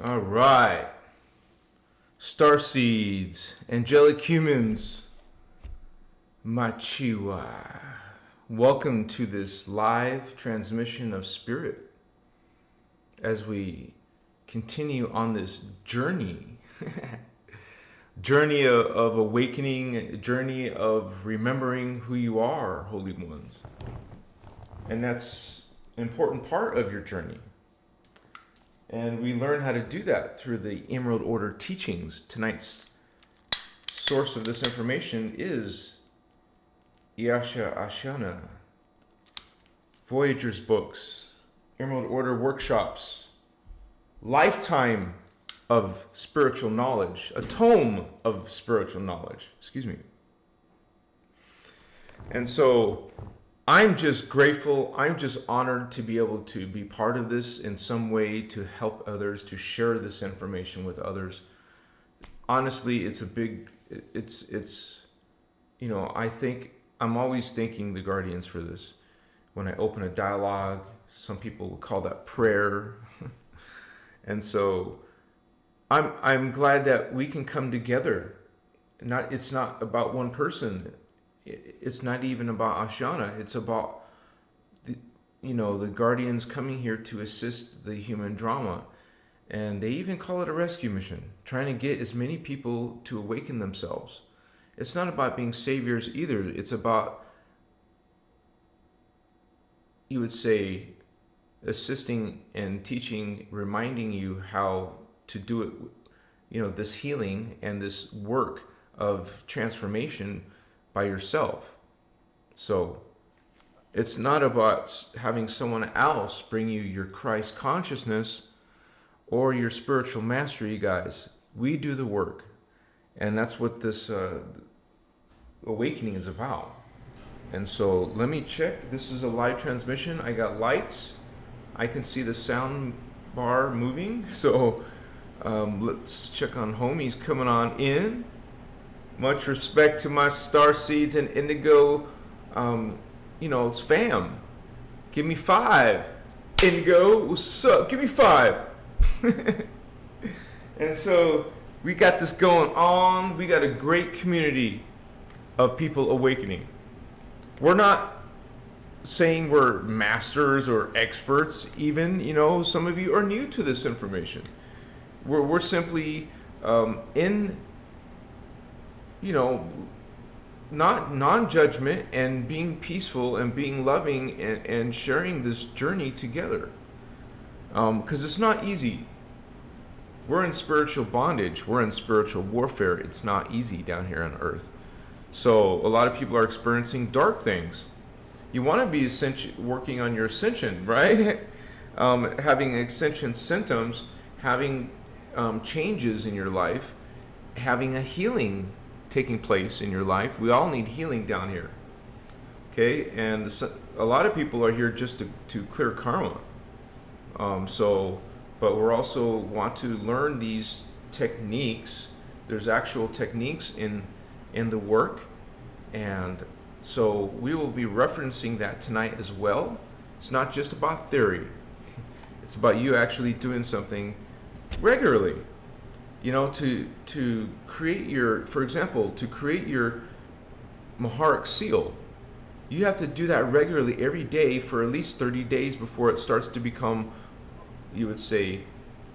All right. Starseeds, Angelic Humans, Machiwa. Welcome to this live transmission of spirit as we continue on this journey. Journey of awakening, journey of remembering who you are, Holy Ones. And that's an important part of your journey. And we learn how to do that through the Emerald Order teachings. Tonight's source of this information is Yasha Ashana, Voyager's books, Emerald Order workshops, lifetime of spiritual knowledge, a tome of spiritual knowledge, excuse me. And so I'm just grateful, I'm just honored to be able to be part of this in some way, to help others, to share this information with others. Honestly, it's a big, it's you know, I'm always thanking the guardians for this. When I open a dialogue, some people will call that prayer. And so I'm glad that we can come together. It's not about one person. It's not even about Ashana. It's about the guardians coming here to assist the human drama. And they even call it a rescue mission, trying to get as many people to awaken themselves. It's not about being saviors either. It's about, you would say, assisting and teaching, reminding you how to do it, this healing and this work of transformation by yourself. So it's not about having someone else bring you your Christ consciousness or your spiritual mastery, guys. We do the work. And that's what this awakening is about. And so let me check. This is a live transmission. I got lights. I can see the sound bar moving. So let's check on homies coming on in. Much respect to my Starseeds and Indigo, it's fam. Give me 5. Indigo, what's up? Give me 5. And so we got this going on. We got a great community of people awakening. We're not saying we're masters or experts even. Some of you are new to this information. We're simply not non-judgment and being peaceful and being loving and sharing this journey together. Because it's not easy. We're in spiritual bondage. We're in spiritual warfare. It's not easy down here on earth. So a lot of people are experiencing dark things. You want to be working on your ascension, right? Having ascension symptoms, having changes in your life, having a healing taking place in your life. We all need healing down here. Okay? And a lot of people are here just to clear karma. But we're also want to learn these techniques. There's actual techniques in the work. And so we will be referencing that tonight as well. It's not just about theory. It's about you actually doing something regularly. To create to create your Maharic seal, you have to do that regularly every day for at least 30 days before it starts to become, you would say,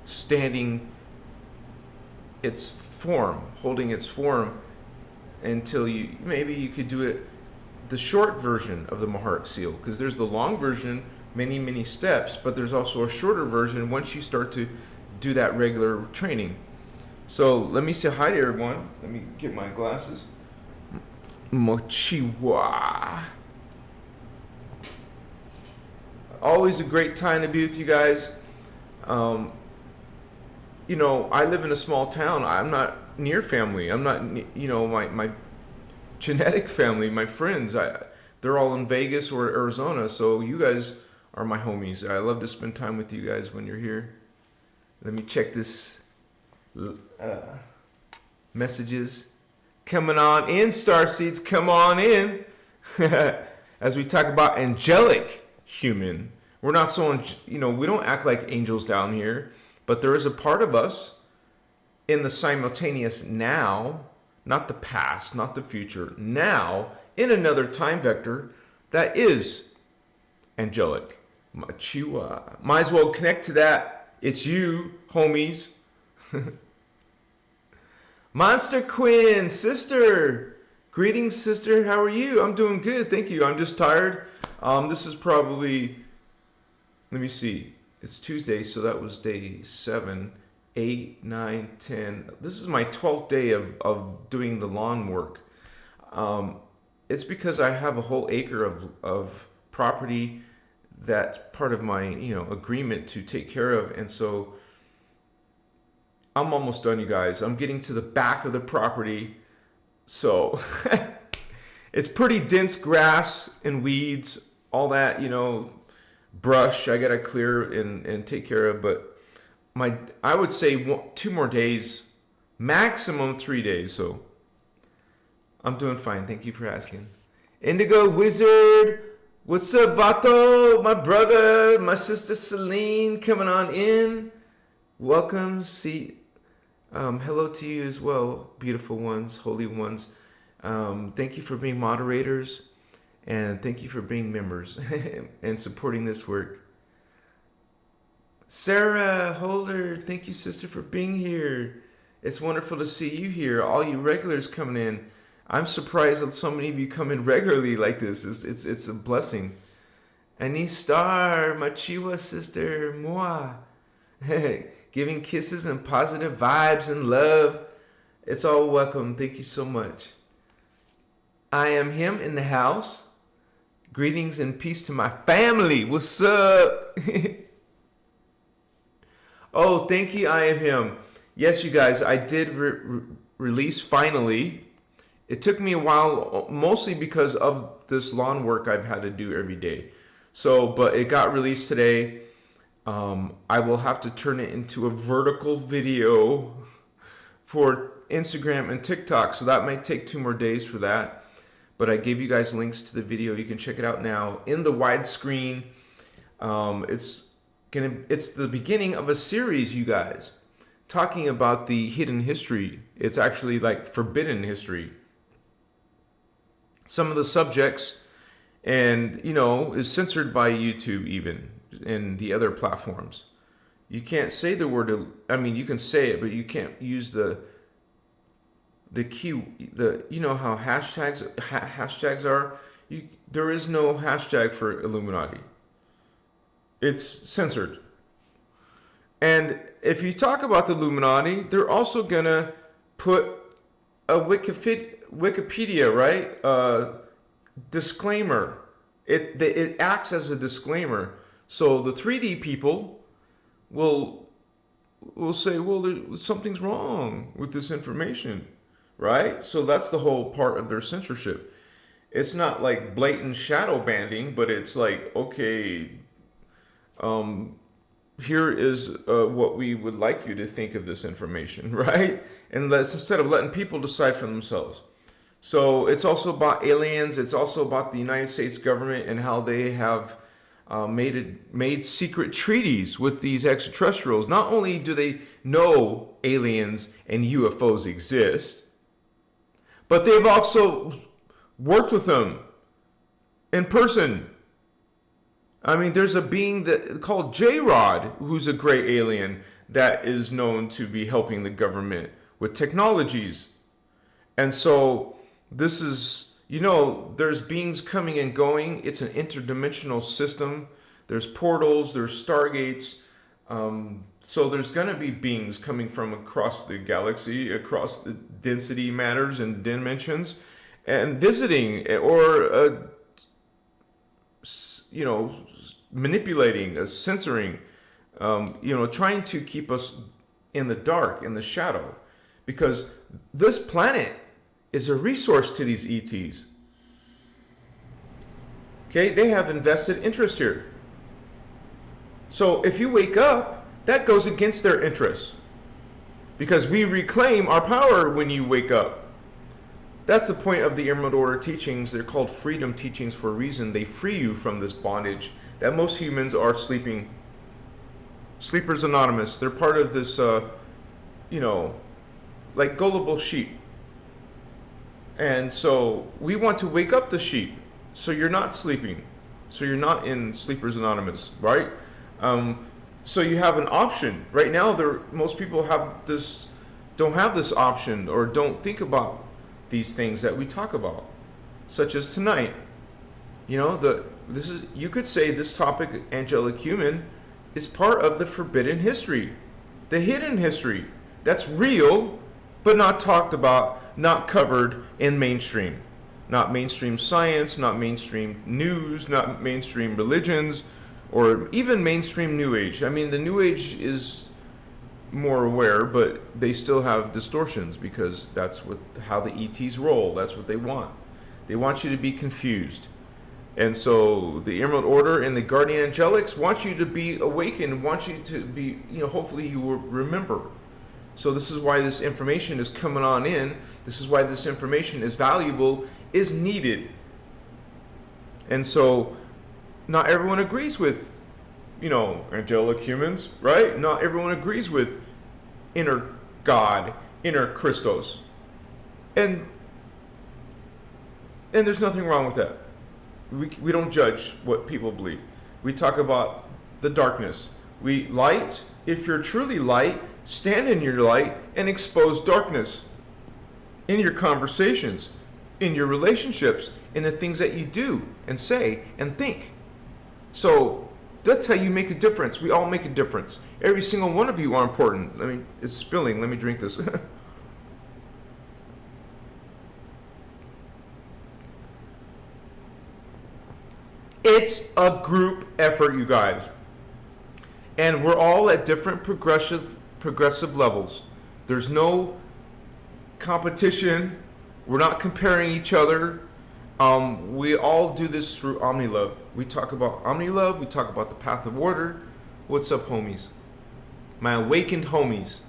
standing its form, holding its form until maybe you could do it the short version of the Maharic seal, because there's the long version, many steps, but there's also a shorter version once you start to do that regular training. So let me say hi to everyone. Let me get my glasses. Mochiwa. Always a great time to be with you guys. I live in a small town. I'm not near family. I'm not, my genetic family, my friends, they're all in Vegas or Arizona. So you guys are my homies. I love to spend time with you guys when you're here. Let me check this. Messages coming on in. Starseeds, come on in. As we talk about angelic human, we're not so we don't act like angels down here, But there is a part of us in the simultaneous now, not the past, not the future, now, in another time vector that is angelic. Machiwa. Might as well connect to that. It's you, homies. Monster Quinn, sister. Greetings, sister. How are you? I'm doing good, thank you. I'm just tired. This is probably, let me see. It's Tuesday, so that was day 7, 8, 9, 10. This is my 12th day of doing the lawn work. It's because I have a whole acre of property that's part of my, agreement to take care of. And so I'm almost done, you guys. I'm getting to the back of the property. So it's pretty dense grass and weeds, all that, brush I got to clear and take care of. But I would say 2 more days, maximum 3 days. So I'm doing fine. Thank you for asking. Indigo Wizard. What's up, Vato? My brother, my sister Celine coming on in. Welcome. Hello to you as well, beautiful ones, holy ones. Thank you for being moderators, and thank you for being members and supporting this work. Sarah Holder, thank you, sister, for being here. It's wonderful to see you here, all you regulars coming in. I'm surprised that so many of you come in regularly like this. It's a blessing. Annie Star, my Chiwa sister, moi. Giving kisses and positive vibes and love. It's all welcome. Thank you so much. I am him in the house. Greetings and peace to my family. What's up? Oh, thank you, I am him. Yes, you guys, I did release finally. It took me a while, mostly because of this lawn work I've had to do every day. But it got released today. I will have to turn it into a vertical video for Instagram and TikTok. So that might take 2 more days for that. But I gave you guys links to the video. You can check it out now in the widescreen. It's the beginning of a series, you guys, talking about the hidden history. It's actually like forbidden history. Some of the subjects and, is censored by YouTube even and the other platforms. You can't say the word, you can say it, but you can't use the key, how hashtags are? There is no hashtag for Illuminati. It's censored. And if you talk about the Illuminati, they're also gonna put a Wikipedia, right? Disclaimer. It acts as a disclaimer. So the 3D people will say, well, something's wrong with this information, right? So that's the whole part of their censorship. It's not like blatant shadow banning, but it's like, okay, here is what we would like you to think of this information, right? And instead of letting people decide for themselves. So it's also about aliens. It's also about the United States government and how they have made secret treaties with these extraterrestrials. Not only do they know aliens and UFOs exist, but they've also worked with them in person. There's a being called J-Rod, who's a gray alien that is known to be helping the government with technologies. And so this is, there's beings coming and going. It's an interdimensional system. There's portals, there's stargates. So there's going to be beings coming from across the galaxy, across the density matters and dimensions, and visiting or, manipulating, censoring, trying to keep us in the dark, in the shadow. Because this planet is a resource to these ETs. Okay, they have invested interest here. So if you wake up, that goes against their interests. Because we reclaim our power when you wake up. That's the point of the Emerald Order teachings. They're called freedom teachings for a reason. They free you from this bondage that most humans are sleeping Sleepers Anonymous. They're part of this, like gullible sheep. And so we want to wake up the sheep. So you're not sleeping. So you're not in Sleepers Anonymous, right? So you have an option. Right now, most people don't have this option or don't think about these things that we talk about, such as tonight. You could say this topic, Angelic Human, is part of the forbidden history, the hidden history that's real, but not talked about, not covered in mainstream. Not mainstream science, not mainstream news, not mainstream religions, or even mainstream New Age. I mean, the New Age is more aware, but they still have distortions because that's how the ETs roll. That's what they want. They want you to be confused. And so the Emerald Order and the Guardian Angelics want you to be awakened, want you to be, hopefully you will remember. So this is why this information is coming on in. This is why this information is valuable, is needed. And so not everyone agrees with, angelic humans, right? Not everyone agrees with inner God, innerchristos. And there's nothing wrong with that. We don't judge what people believe. We talk about the darkness. Light, if you're truly light, stand in your light and expose darkness in your conversations, in your relationships, in the things that you do and say and think. So that's how you make a difference. We all make a difference. Every single one of you are important. It's spilling. Let me drink this. It's a group effort, you guys. And we're all at different progressive levels. There's no competition. We're not comparing each other. We all do this through OmniLove. We talk about OmniLove. We talk about the path of order. What's up, homies? My awakened homies.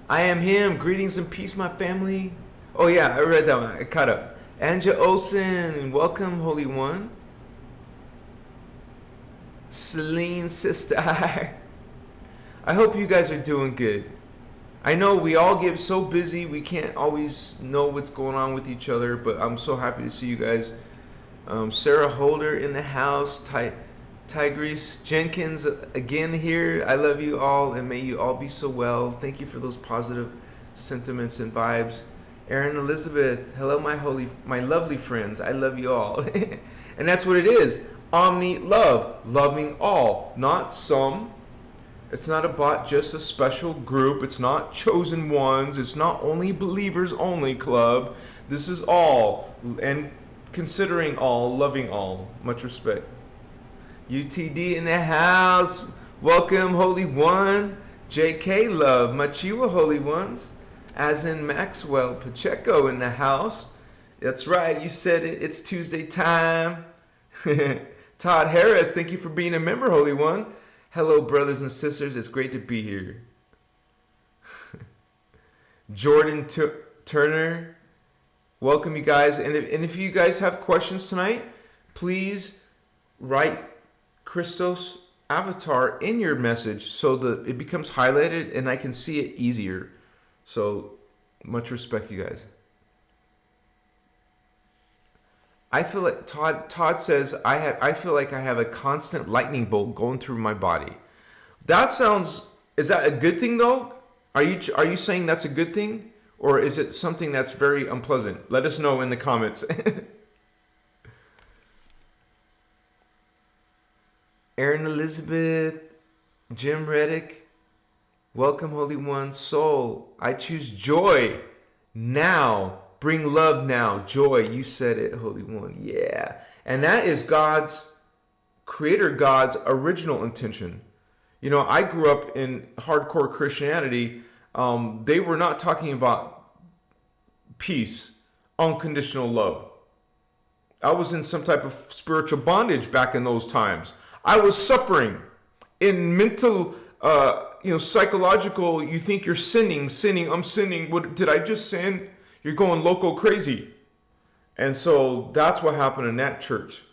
I am him. Greetings and peace, my family. Oh, yeah, I read that one. I caught up. Anja Olsen, welcome, Holy One. Celine, sister. I hope you guys are doing good. I know we all get so busy, we can't always know what's going on with each other, but I'm so happy to see you guys. Sarah Holder in the house. Tigris Jenkins again here. I love you all, and may you all be so well. Thank you for those positive sentiments and vibes. Erin Elizabeth, hello, my lovely friends. I love you all. And that's what it is. Omni love, loving all, not some. It's not about just a special group. It's not chosen ones. It's not only believers only club. This is all, and considering all, loving all. Much respect. UTD in the house. Welcome, Holy One. JK love, Machiwa Holy Ones. As in Maxwell Pacheco in the house. That's right, you said it. It's Tuesday time. Todd Harris, thank you for being a member, Holy One. Hello, brothers and sisters. It's great to be here. Jordan Turner, welcome, you guys. And if you guys have questions tonight, please write Christos avatar in your message so that it becomes highlighted and I can see it easier. So, much respect, you guys. I feel like Todd says I feel like I have a constant lightning bolt going through my body. Is that a good thing though? Are you saying that's a good thing, or is it something that's very unpleasant? Let us know in the comments. Erin Elizabeth, Jim Reddick, welcome, Holy One. Soul, I choose joy now. Bring love now, joy. You said it, Holy One. Yeah. And that is Creator God's original intention. I grew up in hardcore Christianity. They were not talking about peace, unconditional love. I was in some type of spiritual bondage back in those times. I was suffering in mental, psychological. You think you're sinning. I'm sinning. What did I just sin? You're going loco crazy. And so that's what happened in that church.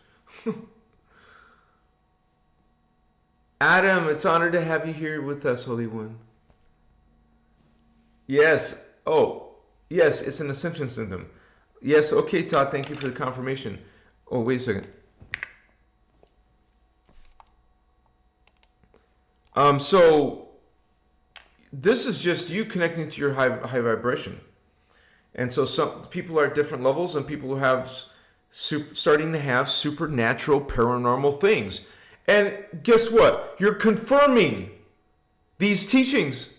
Adam, it's an honor to have you here with us, Holy One. Yes. Oh, yes, it's an ascension symptom. Yes, okay, Todd, thank you for the confirmation. Oh, wait a second. So this is just you connecting to your high vibration. And so some people are at different levels, and people who have starting to have supernatural paranormal things. And guess what? You're confirming these teachings.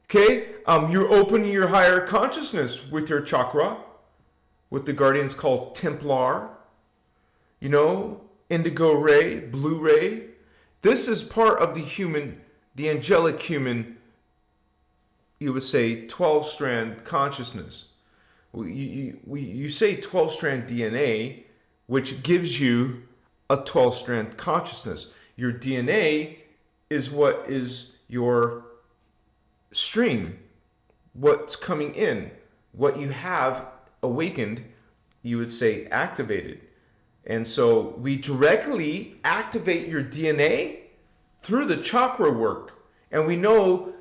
Okay? You're opening your higher consciousness with your chakra, with the guardians called Templar, you know, indigo ray, blue ray. This is part of the human, the angelic human, you would say 12-strand consciousness. You say 12-strand DNA, which gives you a 12-strand consciousness. Your DNA is what is your stream, what's coming in, what you have awakened, you would say activated. And so we directly activate your DNA through the chakra work. And we know,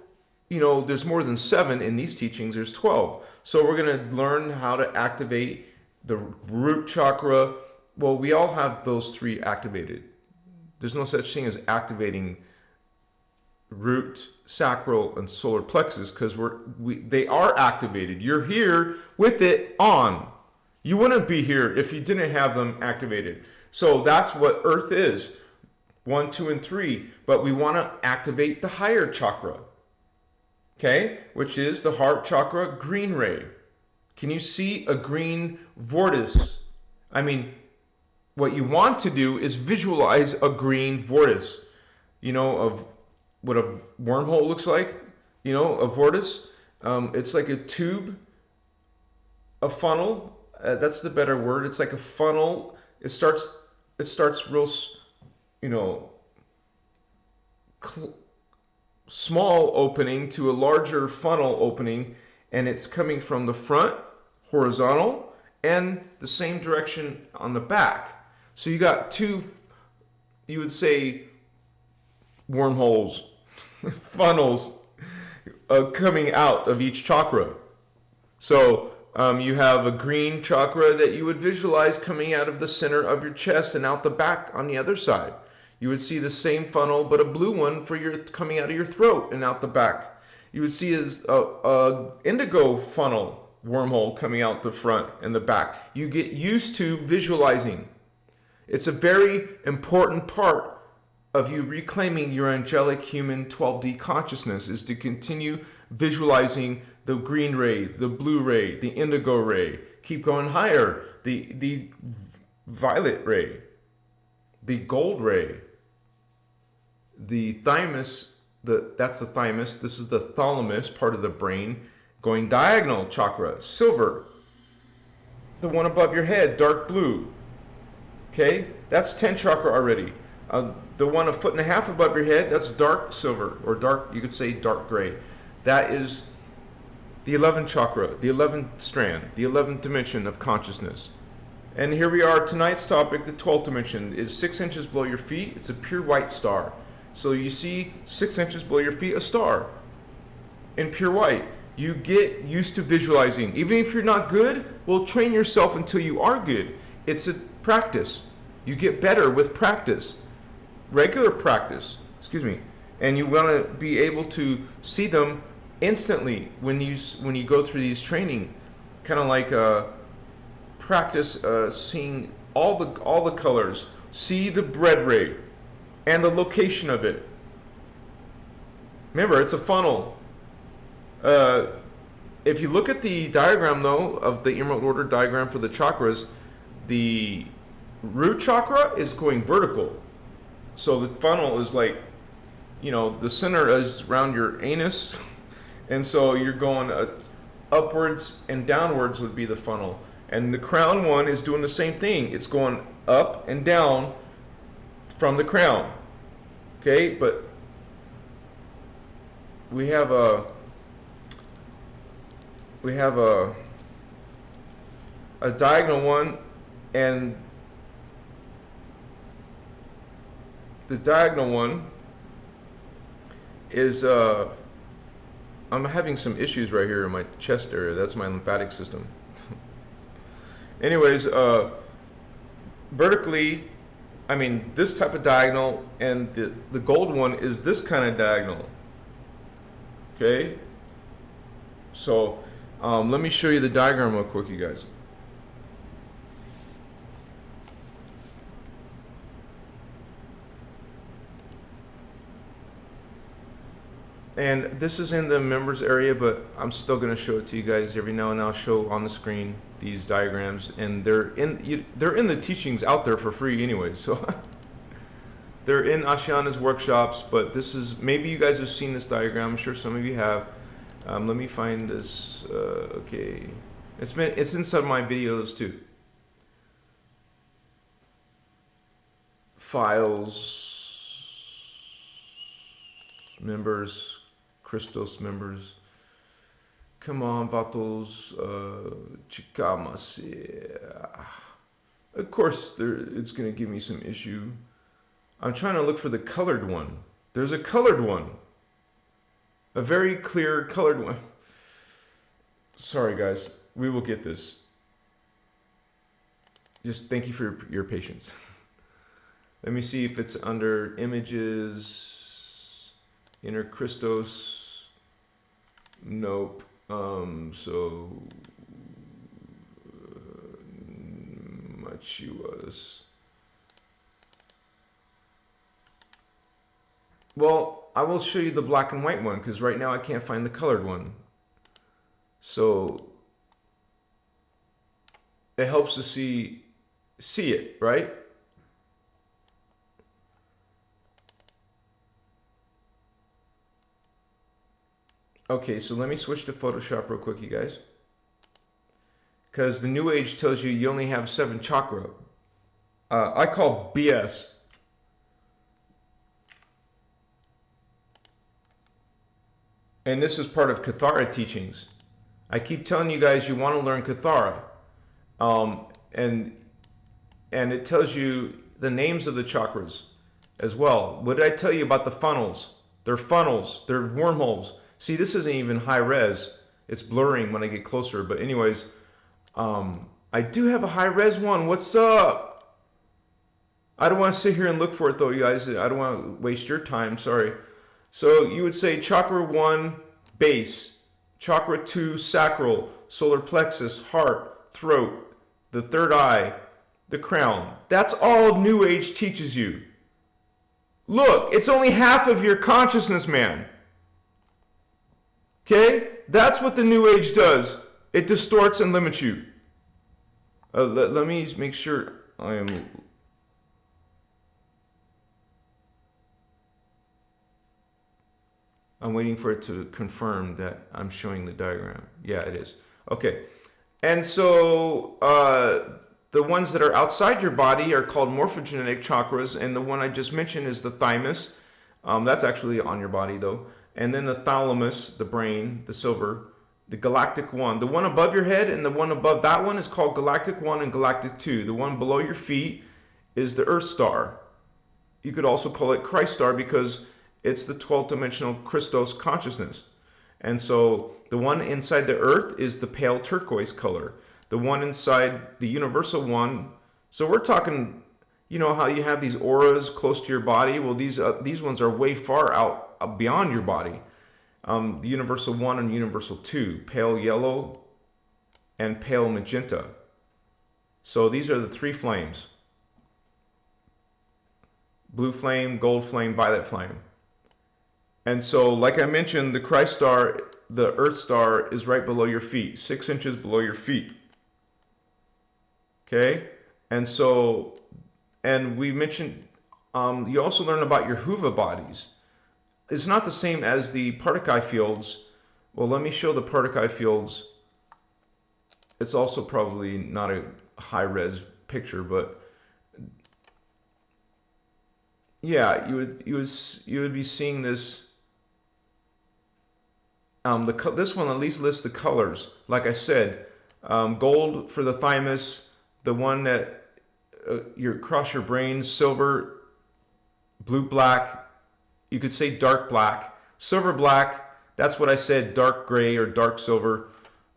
you know, there's more than 7 in these teachings, there's 12. So we're going to learn how to activate the root chakra. Well, we all have those 3 activated. There's no such thing as activating root, sacral, and solar plexus because they are activated. You're here with it on. You wouldn't be here if you didn't have them activated. So that's what Earth is, 1, 2, and 3. But we want to activate the higher chakra, okay, which is the heart chakra, green ray. Can you see a green vortex? I mean, what you want to do is visualize a green vortex, you know, of what a wormhole looks like, you know, a vortex. It's like a tube, a funnel. That's the better word. It's like a funnel. It starts real, you know, small opening to a larger funnel opening, and it's coming from the front, horizontal, and the same direction on the back. So you got 2, you would say, wormholes, funnels coming out of each chakra. So you have a green chakra that you would visualize coming out of the center of your chest and out the back on the other side. You would see the same funnel, but a blue one for your coming out of your throat and out the back. You would see as a indigo funnel wormhole coming out the front and the back. You get used to visualizing. It's a very important part of you reclaiming your angelic human 12D consciousness is to continue visualizing the green ray, the blue ray, the indigo ray. Keep going higher, the violet ray, the gold ray, the thymus, that's the thymus. This is the thalamus, part of the brain, going diagonal chakra, silver. The one above your head, dark blue. Okay, that's 10 chakra already. The one 1.5 foot above your head, that's dark silver, or dark, you could say dark gray. That is the 11th chakra, the 11th strand, the 11th dimension of consciousness. And here we are, tonight's topic, the 12th dimension, is 6 inches below your feet. It's a pure white star. So you see 6 inches below your feet, a star in pure white. You get used to visualizing. Even if you're not good, well, train yourself until you are good. It's a practice. You get better with practice. Regular practice, and you want to be able to see them instantly when you go through these training, kind of like practice seeing all the colors, see the bread ray and the location of it. Remember, it's a funnel. If you look at the diagram though of the emerald order diagram for the chakras, the root chakra is going vertical. So the funnel is like, you know, the center is around your anus. And so you're going upwards and downwards would be the funnel. And the crown one is doing the same thing. It's going up and down from the crown. Okay, but we have a diagonal one, and the diagonal one is, I'm having some issues right here in my chest area. That's my lymphatic system. Anyways, vertically, I mean, this type of diagonal, and the gold one is this kind of diagonal. Okay? So, let me show you the diagram real quick, you guys. And this is in the members area, but I'm still going to show it to you guys every now and then. I'll show on the screen these diagrams, and they're in the teachings out there for free anyway. So they're in Ashiana's workshops, but this is, maybe you guys have seen this diagram. I'm sure some of you have. Let me find this. Okay, it's inside my videos too. Files, members, Christos members. Come on, Vatos, Chikamase. Of course, it's going to give me some issue. I'm trying to look for the colored one. There's a colored one. A very clear colored one. Sorry, guys. We will get this. Just thank you for your patience. Let me see if it's under images, innerchristos. Nope. Much was. Well, I will show you the black and white one because right now I can't find the colored one. So it helps to see it, right? Okay, so let me switch to Photoshop real quick, you guys. Because the New Age tells you only have 7 chakra. I call BS. And this is part of Kathara teachings. I keep telling you guys you want to learn Kathara. And it tells you the names of the chakras as well. What did I tell you about the funnels? They're funnels. They're wormholes. See, this isn't even high res. It's blurring when I get closer. But anyways, I do have a high res one. What's up? I don't want to sit here and look for it though, you guys. I don't want to waste your time. Sorry. So you would say chakra 1, base. Chakra 2, sacral. Solar plexus, heart, throat. The third eye. The crown. That's all New Age teaches you. Look, it's only half of your consciousness, man. Okay? That's what the New Age does. It distorts and limits you. Let me make sure I am... I'm waiting for it to confirm that I'm showing the diagram. Yeah, it is. Okay. And so the ones that are outside your body are called morphogenetic chakras, and the one I just mentioned is the thymus. That's actually on your body, though. And then the thalamus, the brain, the silver, the galactic one. The one above your head and the one above that one is called galactic 1 and galactic 2. The one below your feet is the Earth star. You could also call it Christ star because it's the 12th dimensional Christos consciousness. And so the one inside the Earth is the pale turquoise color. The one inside the universal one, so we're talking, you know how you have these auras close to your body? Well, these ones are way far out beyond your body. The universal 1 and universal 2, pale yellow and pale magenta. So these are the 3 flames. Blue flame, gold flame, violet flame. And so, like I mentioned, the Christ star, the Earth star, is right below your feet, 6 inches below your feet. Okay? And so, and we mentioned, you also learn about your Huva bodies. It's not the same as the Partakai fields. Well, let me show the Partakai fields. It's also probably not a high-res picture, but yeah, you would be seeing this. This one at least lists the colors. Like I said, gold for the thymus, the one that across your brain, silver, blue black, you could say dark black, silver black, that's what I said, dark gray or dark silver.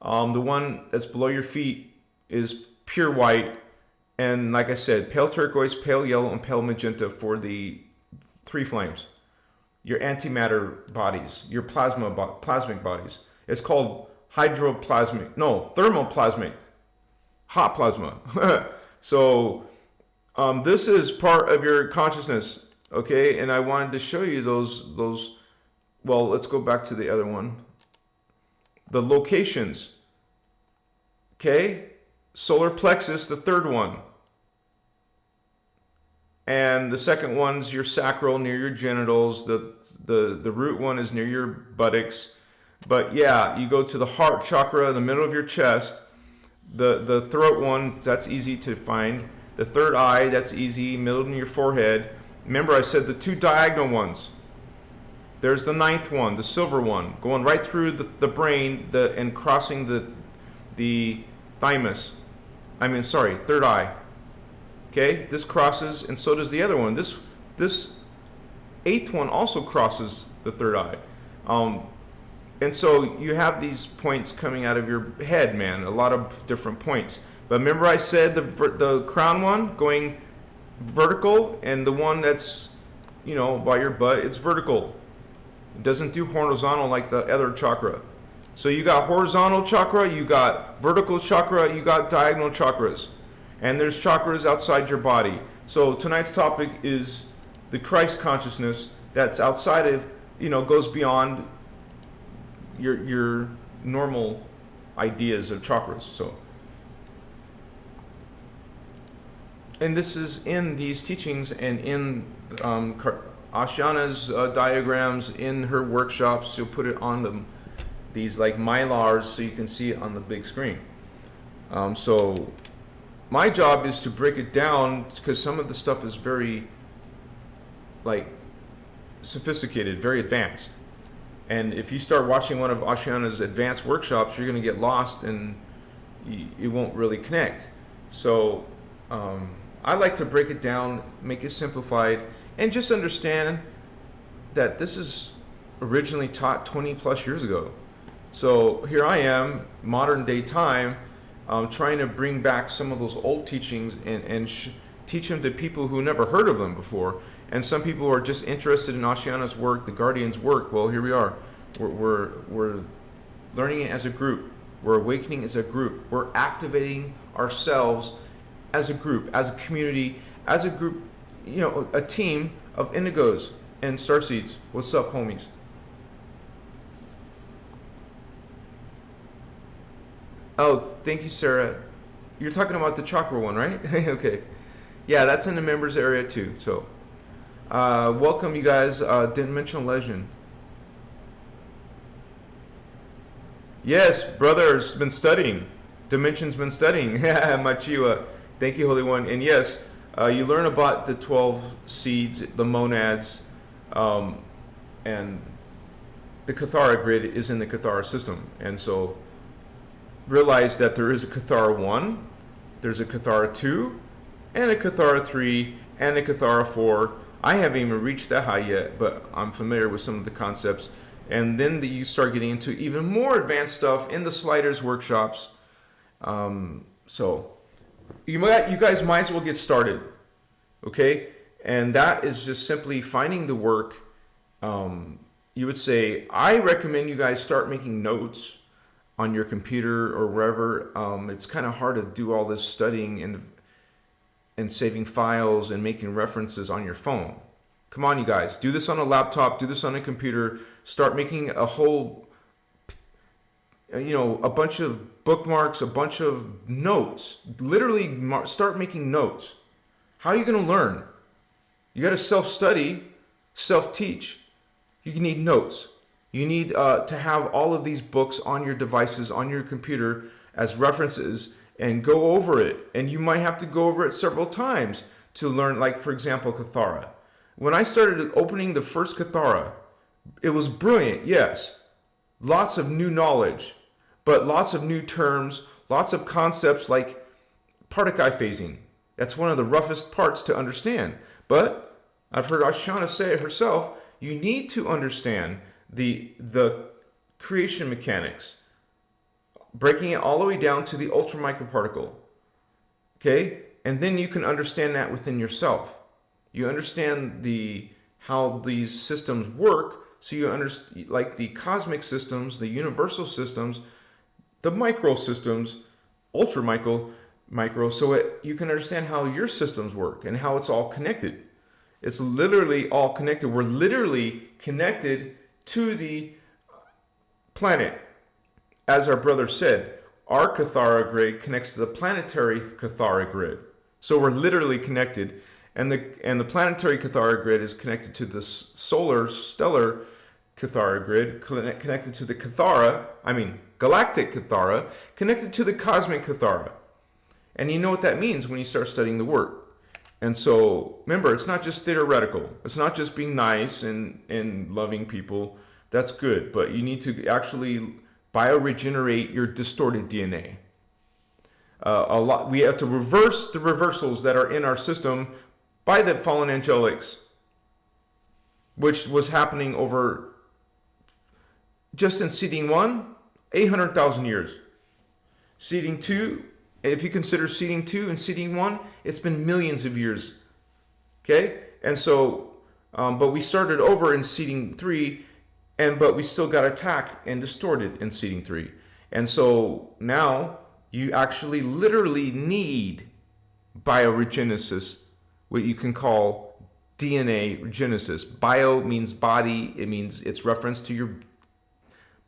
The one that's below your feet is pure white, and like I said, pale turquoise, pale yellow, and pale magenta for the 3 flames. Your antimatter bodies, your plasmic bodies. It's called thermoplasmic, hot plasma. So this is part of your consciousness, okay? And I wanted to show you those. Well, let's go back to the other one. The locations, okay? Solar plexus, the 3rd one. And the 2nd one's your sacral, near your genitals. The root one is near your buttocks. But yeah, you go to the heart chakra, the middle of your chest. The throat one, that's easy to find. The 3rd eye, that's easy, middle of your forehead. Remember I said the 2 diagonal ones. There's the 9th one, the silver one, going right through the brain and crossing the thymus. 3rd eye. Okay, this crosses, and so does the other one. This 8th one also crosses the 3rd eye. And so you have these points coming out of your head, man, a lot of different points. But remember I said the crown one going vertical, and the one that's, by your butt, it's vertical. It doesn't do horizontal like the other chakra. So you got horizontal chakra, you got vertical chakra, you got diagonal chakras. And there's chakras outside your body. So tonight's topic is the Christ consciousness that's outside of, goes beyond your normal ideas of chakras. So, and this is in these teachings and in Ashiana's diagrams, in her workshops. She'll put it on these like mylars so you can see it on the big screen. So my job is to break it down, because some of the stuff is very sophisticated, very advanced. And if you start watching one of Ashiana's advanced workshops, you're going to get lost and you won't really connect. So I like to break it down, make it simplified, and just understand that this is originally taught 20 plus years ago. So here I am, modern day time, trying to bring back some of those old teachings and teach them to people who never heard of them before. And some people are just interested in Ashiana's work, the Guardian's work. Well, here we are. We're learning it as a group. We're awakening as a group. We're activating ourselves as a group, as a community, as a group, a team of indigos and starseeds. What's up, homies? Oh, thank you, Sarah. You're talking about the chakra one, right? Okay. Yeah, that's in the members area too. So, welcome you guys. Dimensional Legend. Yes, brother's been studying. Dimension's been studying. Machiwa. Thank you, Holy One. And yes, you learn about the 12 seeds, the monads, and the Cathara grid is in the Cathara system. And so realize that there is a Cathara 1, there's a Cathara 2, and a Cathara 3, and a Cathara 4. I haven't even reached that high yet, but I'm familiar with some of the concepts. And then you start getting into even more advanced stuff in the sliders workshops. So you guys might as well get started, okay? And that is just simply finding the work. You would say, I recommend you guys start making notes on your computer or wherever. It's kind of hard to do all this studying and saving files and making references on your phone. Come on, you guys. Do this on a laptop. Do this on a computer. Start making a whole, a bunch of bookmarks, a bunch of notes. Literally start making notes. How are you going to learn? You got to self-study, self-teach. You need notes. You need to have all of these books on your devices, on your computer as references, and go over it. And you might have to go over it several times to learn, like, for example, Cathara. When I started opening the first Cathara, it was brilliant, yes. Lots of new knowledge, but lots of new terms, lots of concepts like particle phasing. That's one of the roughest parts to understand. But I've heard Ashana say it herself. You need to understand the creation mechanics, breaking it all the way down to the ultra microparticle. Okay? And then you can understand that within yourself. You understand how these systems work, so you understand, like the cosmic systems, the universal systems, the micro systems, ultra micro, so you can understand how your systems work and how it's all connected. It's literally all connected. We're literally connected to the planet. As our brother said, our Cathara grid connects to the planetary Cathara grid. So we're literally connected. And the planetary Cathara grid is connected to the stellar Cathara grid, connected to the galactic Cathara, connected to the cosmic Cathara. And you know what that means when you start studying the work. And so, remember, it's not just theoretical. It's not just being nice and loving people. That's good. But you need to actually bioregenerate your distorted DNA. We have to reverse the reversals that are in our system by the fallen angelics, which was happening over, just in seeding 1, 800,000 years. Seeding 2, if you consider seeding 2 and seeding 1, it's been millions of years. Okay? And so, but we started over in seeding 3, but we still got attacked and distorted in seeding 3. And so now you actually literally need bioregenesis, what you can call DNA regenesis. Bio means body. It means it's reference to your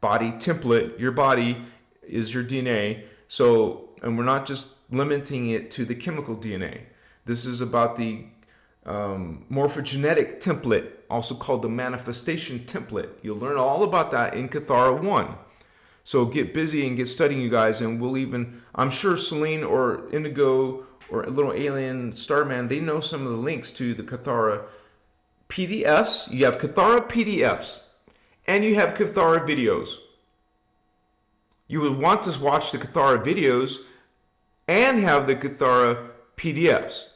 body template. Your body is your DNA. So, and we're not just limiting it to the chemical DNA. This is about the morphogenetic template, also called the manifestation template. You'll learn all about that in Cathara 1. So get busy and get studying, you guys, and we'll even, I'm sure Celine or Indigo or a little alien Starman, they know some of the links to the Cathara PDFs. You have Cathara PDFs and you have Cathara videos. You would want to watch the Cathara videos and have the Cathara PDFs.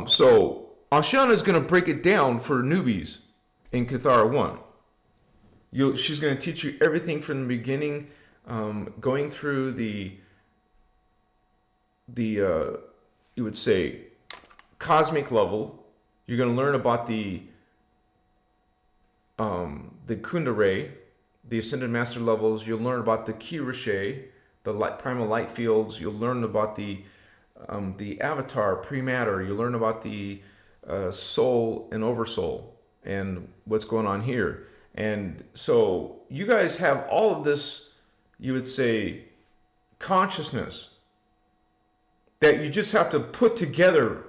So Ashana is going to break it down for newbies in Cathara 1. She's going to teach you everything from the beginning, going through the you would say cosmic level. You're going to learn about the Kundalini, the Ascended Master levels. You'll learn about the Kirashe, the primal light fields. You'll learn about the Avatar, pre-matter. You'll learn about the soul and oversoul and what's going on here. And so you guys have all of this, you would say, consciousness that you just have to put together,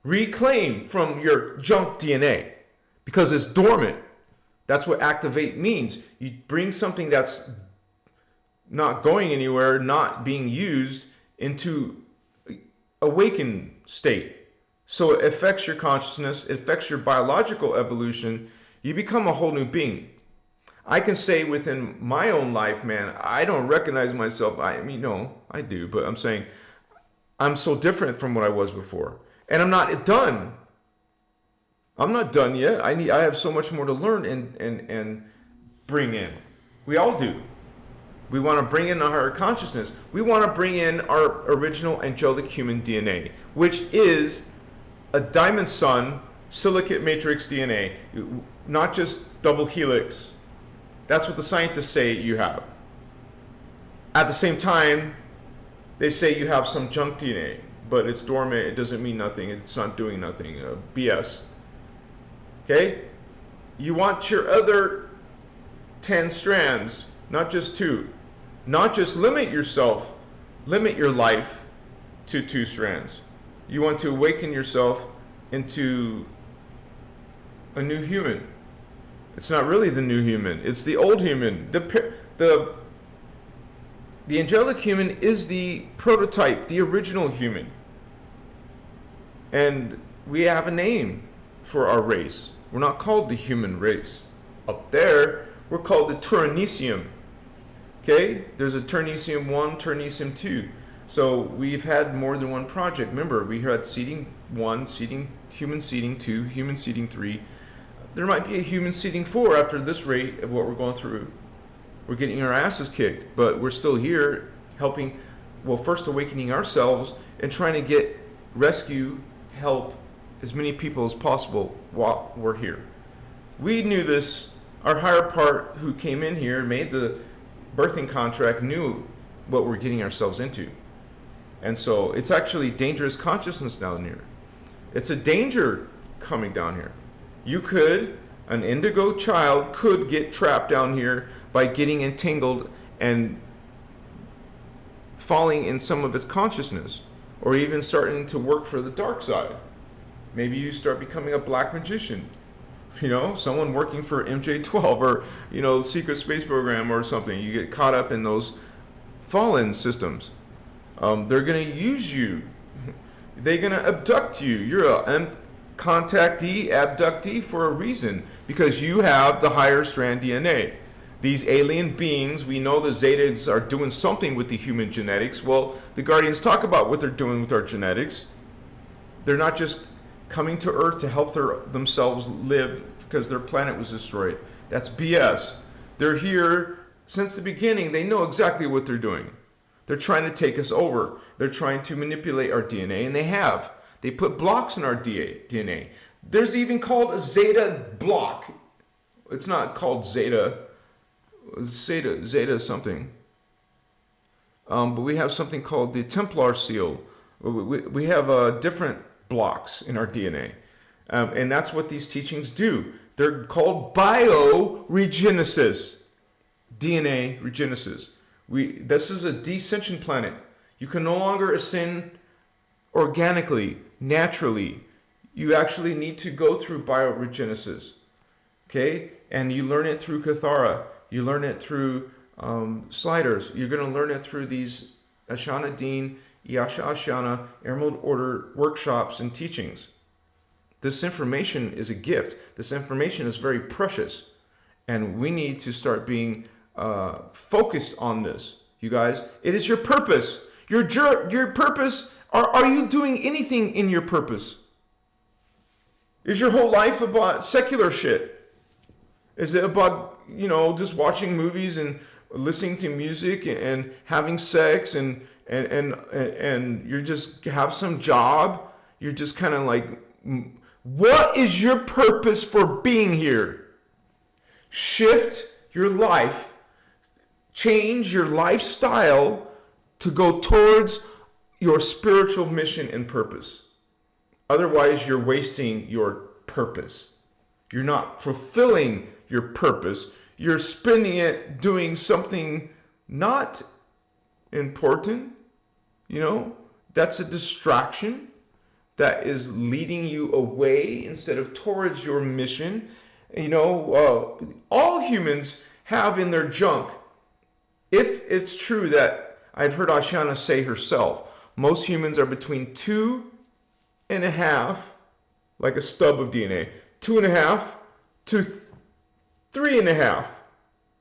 reclaim from your junk DNA, because it's dormant. That's what activate means. You bring something that's not going anywhere, not being used, into awakened state. So it affects your consciousness, it affects your biological evolution. You become a whole new being. I can say within my own life, man, I don't recognize myself. I mean, no, I do, but I'm saying I'm so different from what I was before. And I'm not done. I'm not done yet. I have so much more to learn and bring in. We all do. We want to bring in our consciousness. We want to bring in our original angelic human DNA, which is a diamond sun silicate matrix DNA, not just double helix. That's what the scientists say you have. At the same time, they say you have some junk DNA, but it's dormant. It doesn't mean nothing. It's not doing nothing. BS. Okay? You want your other 10 strands, not just 2. Not just limit yourself, limit your life to 2 strands. You want to awaken yourself into a new human. It's not really the new human. It's the old human. The angelic human is the prototype, the original human. And we have a name for our race. We're not called the human race. Up there, we're called the Turanesium. Okay? There's a Turanesium 1, Turanesium 2. So we've had more than one project. Remember, we had seeding 1, human seeding 2, human seeding 3. There might be a human seeding 4 after this rate of what we're going through. We're getting our asses kicked, but we're still here helping, well, first awakening ourselves and trying to get rescue, help as many people as possible while we're here. We knew this. Our higher part who came in here, made the birthing contract, knew what we're getting ourselves into. And so it's actually dangerous consciousness down here. It's a danger coming down here. An indigo child could get trapped down here by getting entangled and falling in some of its consciousness, or even starting to work for the dark side. Maybe you start becoming a black magician, someone working for MJ12 or, secret space program or something. You get caught up in those fallen systems. They're going to use you. They're going to abduct you. You're a contactee, abductee for a reason, because you have the higher strand DNA. These alien beings, we know the Zetas are doing something with the human genetics. Well, the Guardians talk about what they're doing with our genetics. They're not just coming to Earth to help themselves live because their planet was destroyed. That's BS. They're here since the beginning. They know exactly what they're doing. They're trying to take us over. They're trying to manipulate our DNA, and they have. They put blocks in our DNA. There's even called a Zeta block. It's not called Zeta something. But we have something called the Templar seal. We have different blocks in our DNA. And that's what these teachings do. They're called bioregenesis. DNA regenesis. This is a descension planet. You can no longer ascend organically, naturally. You actually need to go through bioregenesis. Okay? And you learn it through Kathara. You learn it through sliders. You're going to learn it through these Ashana Deen, Yasha Ashana, Emerald Order workshops and teachings. This information is a gift. This information is very precious. And we need to start being focused on this, you guys. It is your purpose. Your purpose. Are you doing anything in your purpose? Is your whole life about secular shit? Is it about, just watching movies and listening to music and having sex and you just have some job? You're just kind of like, what is your purpose for being here? Shift your life, change your lifestyle to go towards your spiritual mission and purpose. Otherwise, you're wasting your purpose. You're not fulfilling your purpose. You're spending it doing something not important. That's a distraction that is leading you away instead of towards your mission. All humans have in their junk, if it's true that I've heard Ashana say herself, most humans are between 2.5, like a stub of DNA, 2.5 to 3.5.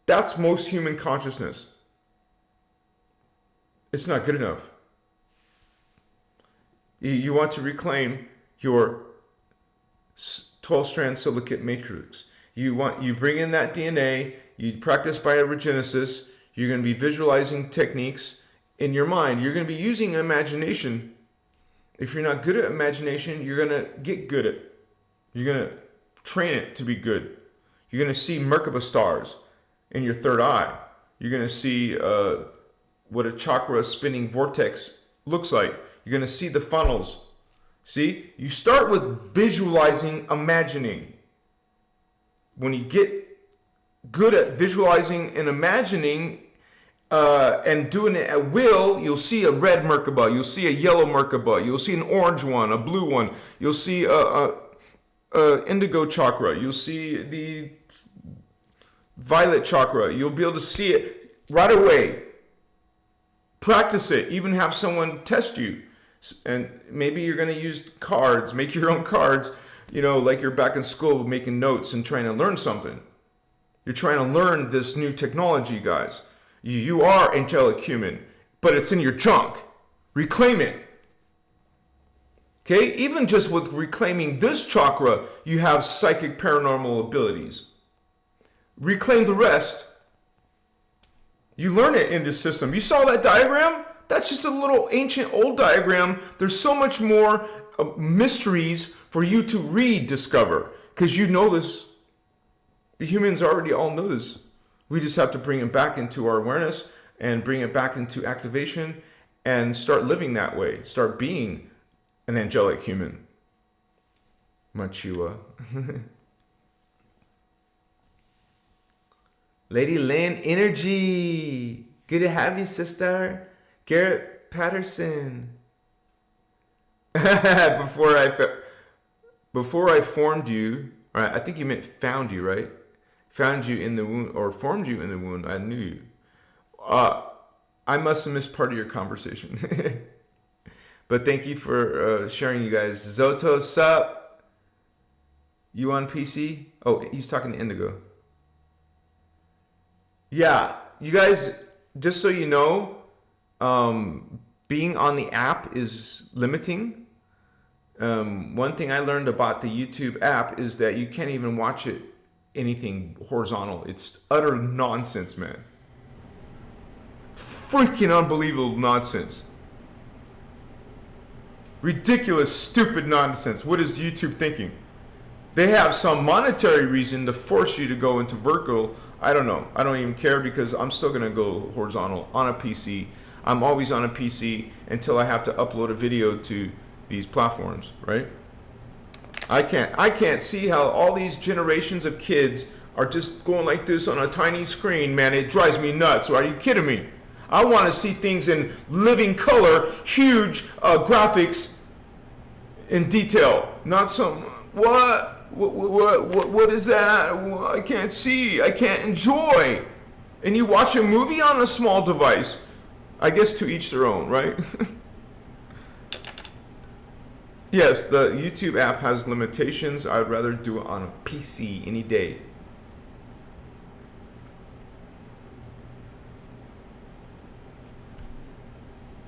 That's most human consciousness. It's not good enough. You want to reclaim your 12-strand silicate matrix. You bring in that DNA, you practice bioregenesis, you're going to be visualizing techniques in your mind. You're going to be using imagination. If you're not good at imagination, you're going to get good at it. You're going to train it to be good. You're going to see Merkaba stars in your third eye. You're going to see what a chakra spinning vortex looks like. You're going to see the funnels. See? You start with visualizing, imagining. When you get good at visualizing and imagining and doing it at will, you'll see a red Merkaba, you'll see a yellow Merkaba, you'll see an orange one, a blue one, you'll see a indigo chakra, you'll see the violet chakra. You'll be able to see it right away. Practice it. Even have someone test you. And maybe you're going to use cards, make your own cards, like you're back in school making notes and trying to learn something. You're trying to learn this new technology, guys. You are angelic human, but it's in your junk. Reclaim it. Okay, even just with reclaiming this chakra, you have psychic paranormal abilities. Reclaim the rest. You learn it in this system. You saw that diagram? That's just a little ancient old diagram. There's so much more mysteries for you to rediscover, because you know this. The humans already all know this. We just have to bring it back into our awareness and bring it back into activation and start living that way. Start being an angelic human. Machua. Lady Lynn Energy. Good to have you, sister. Garrett Patterson. Before I formed you, right? I think you meant found you, right? Found you in the wound, or formed you in the wound. I knew you. I must have missed part of your conversation. But thank you for sharing, you guys. Zoto, sup? You on PC? Oh, he's talking to Indigo. Yeah, you guys, just so you know, being on the app is limiting. One thing I learned about the YouTube app is that you can't even watch it anything horizontal. It's utter nonsense, man. Freaking unbelievable nonsense. Ridiculous, stupid nonsense. What is YouTube thinking? They have some monetary reason to force you to go into vertical. I don't know. I don't even care, because I'm still going to go horizontal on a PC. I'm always on a PC until I have to upload a video to these platforms, right? I can't see how all these generations of kids are just going like this on a tiny screen, man. It drives me nuts. Are you kidding me? I want to see things in living color, huge graphics in detail, not some, what is that? I can't see, I can't enjoy. And you watch a movie on a small device. I guess to each their own, right? Yes, the YouTube app has limitations. I'd rather do it on a PC any day.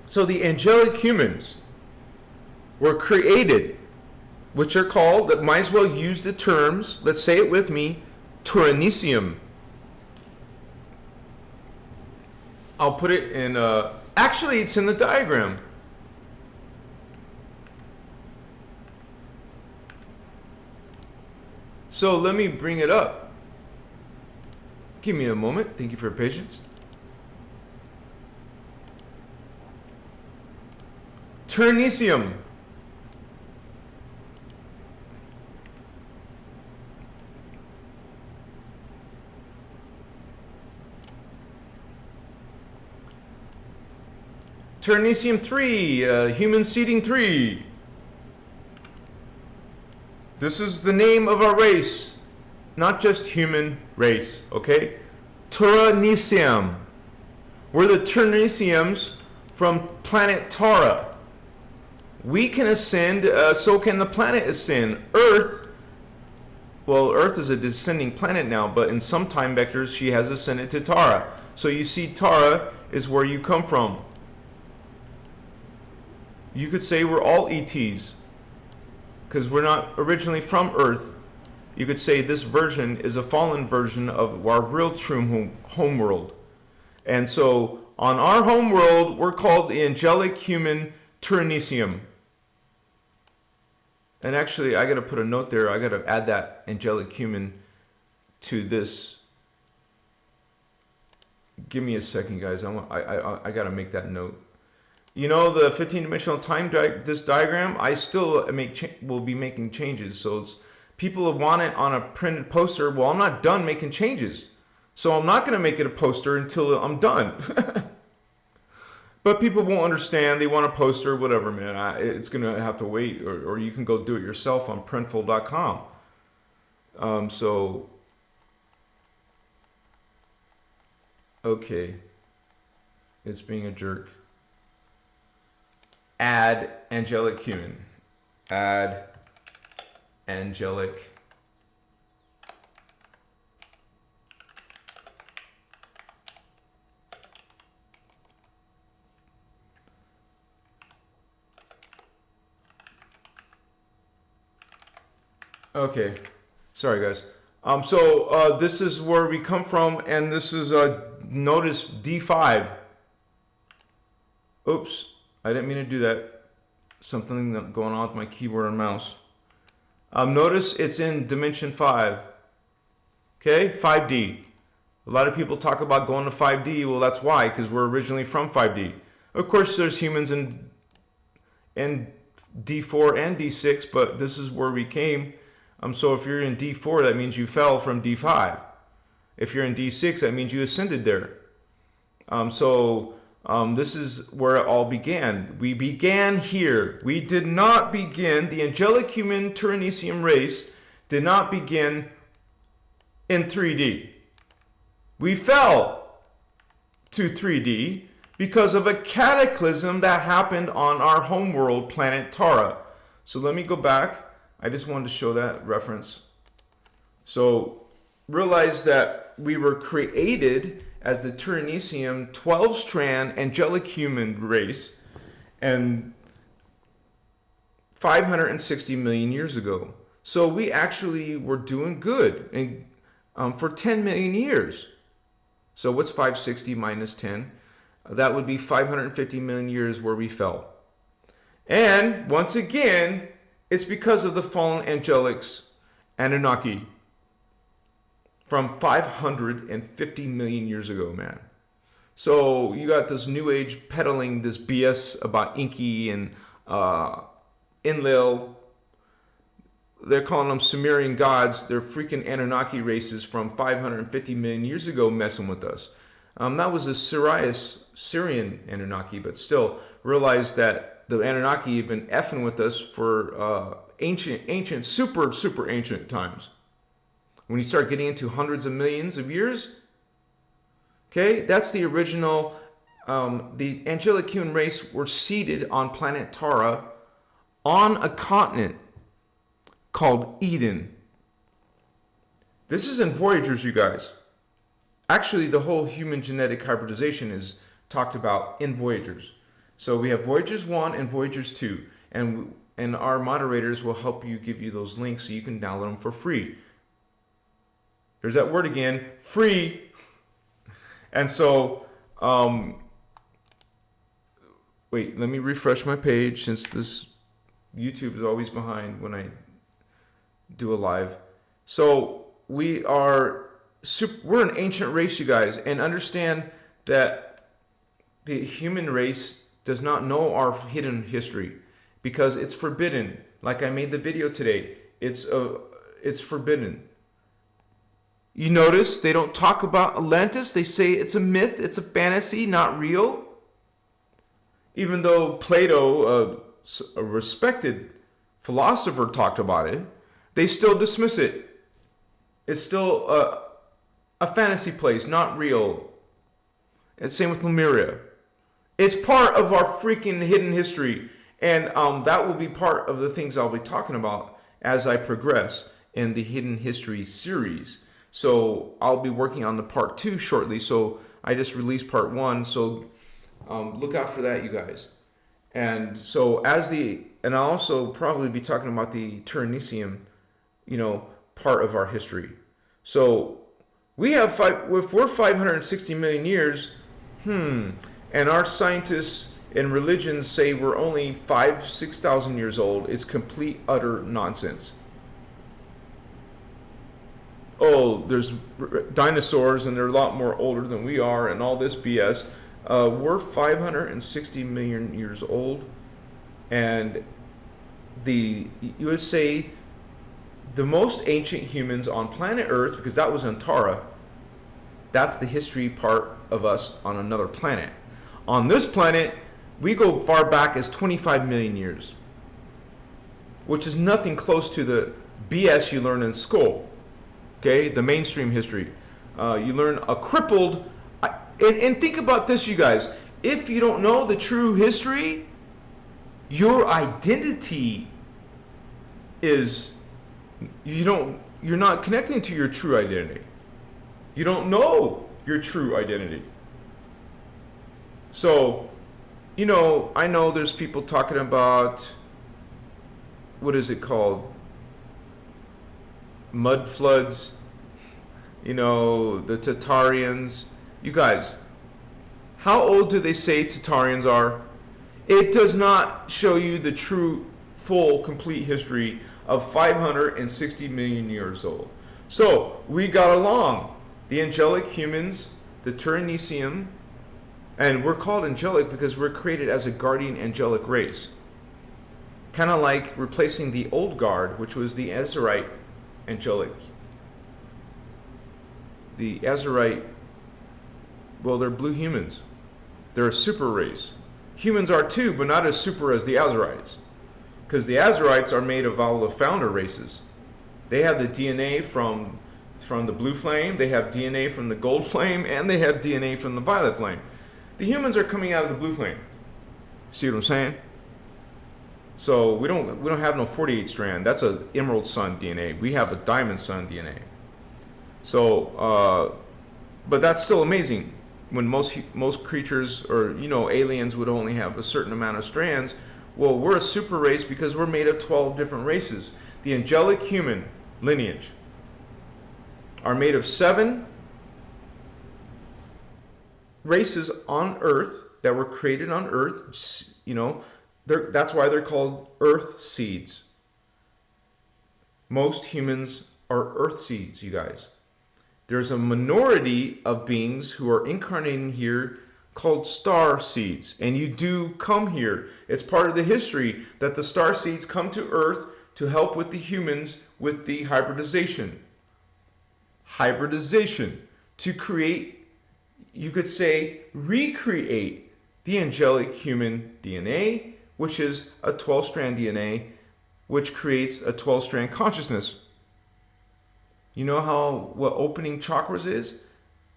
So the angelic humans were created, which are called, might as well use the terms, let's say it with me, Turanicium. I'll put it in, actually it's in the diagram. So let me bring it up. Give me a moment. Thank you for your patience. Turanicium. Turanicium 3, human seeding 3. This is the name of our race, not just human race, okay? Turanicium. We're the Turaniciums from planet Tara. We can ascend, so can the planet ascend. Earth, well, Earth is a descending planet now, but in some time vectors, she has ascended to Tara. So you see, Tara is where you come from. You could say we're all ETs, because we're not originally from Earth. You could say this version is a fallen version of our real true home world. And so on our home world, we're called the Angelic Human Turanicium. And actually, I got to put a note there. I got to add that Angelic Human to this. Give me a second, guys. I got to make that note. You know, the 15-dimensional time this diagram, I still will be making changes. So it's, people want it on a printed poster. Well, I'm not done making changes. So I'm not going to make it a poster until I'm done. But people won't understand. They want a poster, whatever, man. It's going to have to wait. Or you can go do it yourself on printful.com. Okay. It's being a jerk. Add Angelic Human. Add Angelic Okay. Sorry, guys. This is where we come from, and this is, notice D5. Oops. I didn't mean to do that. Something going on with my keyboard and mouse. Notice it's in dimension 5. Okay, 5D. A lot of people talk about going to 5D. Well, that's why, because we're originally from 5D. Of course, there's humans in D4 and D6, but this is where we came. So if you're in D4, that means you fell from D5. If you're in D6, that means you ascended there. This is where it all began. We began here. We did not begin, the angelic human Terahertz race did not begin in 3D. We fell to 3D because of a cataclysm that happened on our homeworld, planet Tara. So let me go back. I just wanted to show that reference. So realize that we were created as the Terahertz 12-strand angelic human race and 560 million years ago. So we actually were doing good and, for 10 million years. So what's 560 minus 10? That would be 550 million years where we fell. And once again, it's because of the fallen angelics, Anunnaki, from 550 million years ago, man. So you got this new age peddling this BS about Inky and Enlil. They're calling them Sumerian gods. They're freaking Anunnaki races from 550 million years ago messing with us. That was the Syrian Anunnaki, but still realize that the Anunnaki have been effing with us for ancient, super ancient times. When you start getting into hundreds of millions of years, okay, that's the original, the angelic human race were seated on planet Tara on a continent called Eden. This is in Voyagers, you guys. Actually, the whole human genetic hybridization is talked about in Voyagers. So we have Voyagers 1 and Voyagers 2, and our moderators will help you give you those links so you can download them for free. There's that word again, free. And so, wait, let me refresh my page since this YouTube is always behind when I do a live. So we're an ancient race, you guys, and understand that the human race does not know our hidden history because it's forbidden. Like I made the video today, it's forbidden. You notice they don't talk about Atlantis. They say it's a myth, it's a fantasy, not real. Even though Plato, a respected philosopher, talked about it, they still dismiss it. It's still a fantasy place, not real. And same with Lemuria. It's part of our freaking hidden history. And that will be part of the things I'll be talking about as I progress in the Hidden History series. So I'll be working on the part 2 shortly. So I just released part 1. So look out for that, you guys. And so and I'll also probably be talking about the Terahertz, part of our history. So we have we're 560 million years, and our scientists and religions say we're only 6,000 years old. It's complete, utter nonsense. Oh, there's dinosaurs and they're a lot more older than we are and all this BS. We're 560 million years old, and you would say the most ancient humans on planet Earth, because that was on Tara, that's the history part of us on another planet. On this planet, we go far back as 25 million years, which is nothing close to the BS you learn in school. Okay, the mainstream history. You learn a crippled, and think about this, you guys. If you don't know the true history, your identity is, you're not connecting to your true identity. You don't know your true identity. So, I know there's people talking about, what is it called? mud floods, the Tatarians. You guys, how old do they say Tatarians are? It does not show you the true, full, complete history of 560 million years old. So we got along. The angelic humans, the Terahertz, and we're called angelic because we're created as a guardian angelic race. Kind of like replacing the old guard, which was the Azurite angelic. The Azurite, well, they're blue humans. They're a super race. Humans are too, but not as super as the Azurites. Because the Azurites are made of all the founder races. They have the DNA from the blue flame, they have DNA from the gold flame, and they have DNA from the violet flame. The humans are coming out of the blue flame. See what I'm saying? So we don't have no 48 strand. That's a emerald sun DNA. We have a diamond sun DNA. So, but that's still amazing. When most creatures or aliens would only have a certain amount of strands. Well, we're a super race because we're made of 12 different races. The angelic human lineage are made of 7 races on Earth that were created on Earth. That's why they're called Earth seeds. Most humans are Earth seeds, you guys. There's a minority of beings who are incarnating here called Starseeds, and you do come here. It's part of the history that the Starseeds come to Earth to help with the humans with the hybridization. To create, you could say, recreate the angelic human DNA, which is a 12-strand DNA, which creates a 12-strand consciousness. You know what opening chakras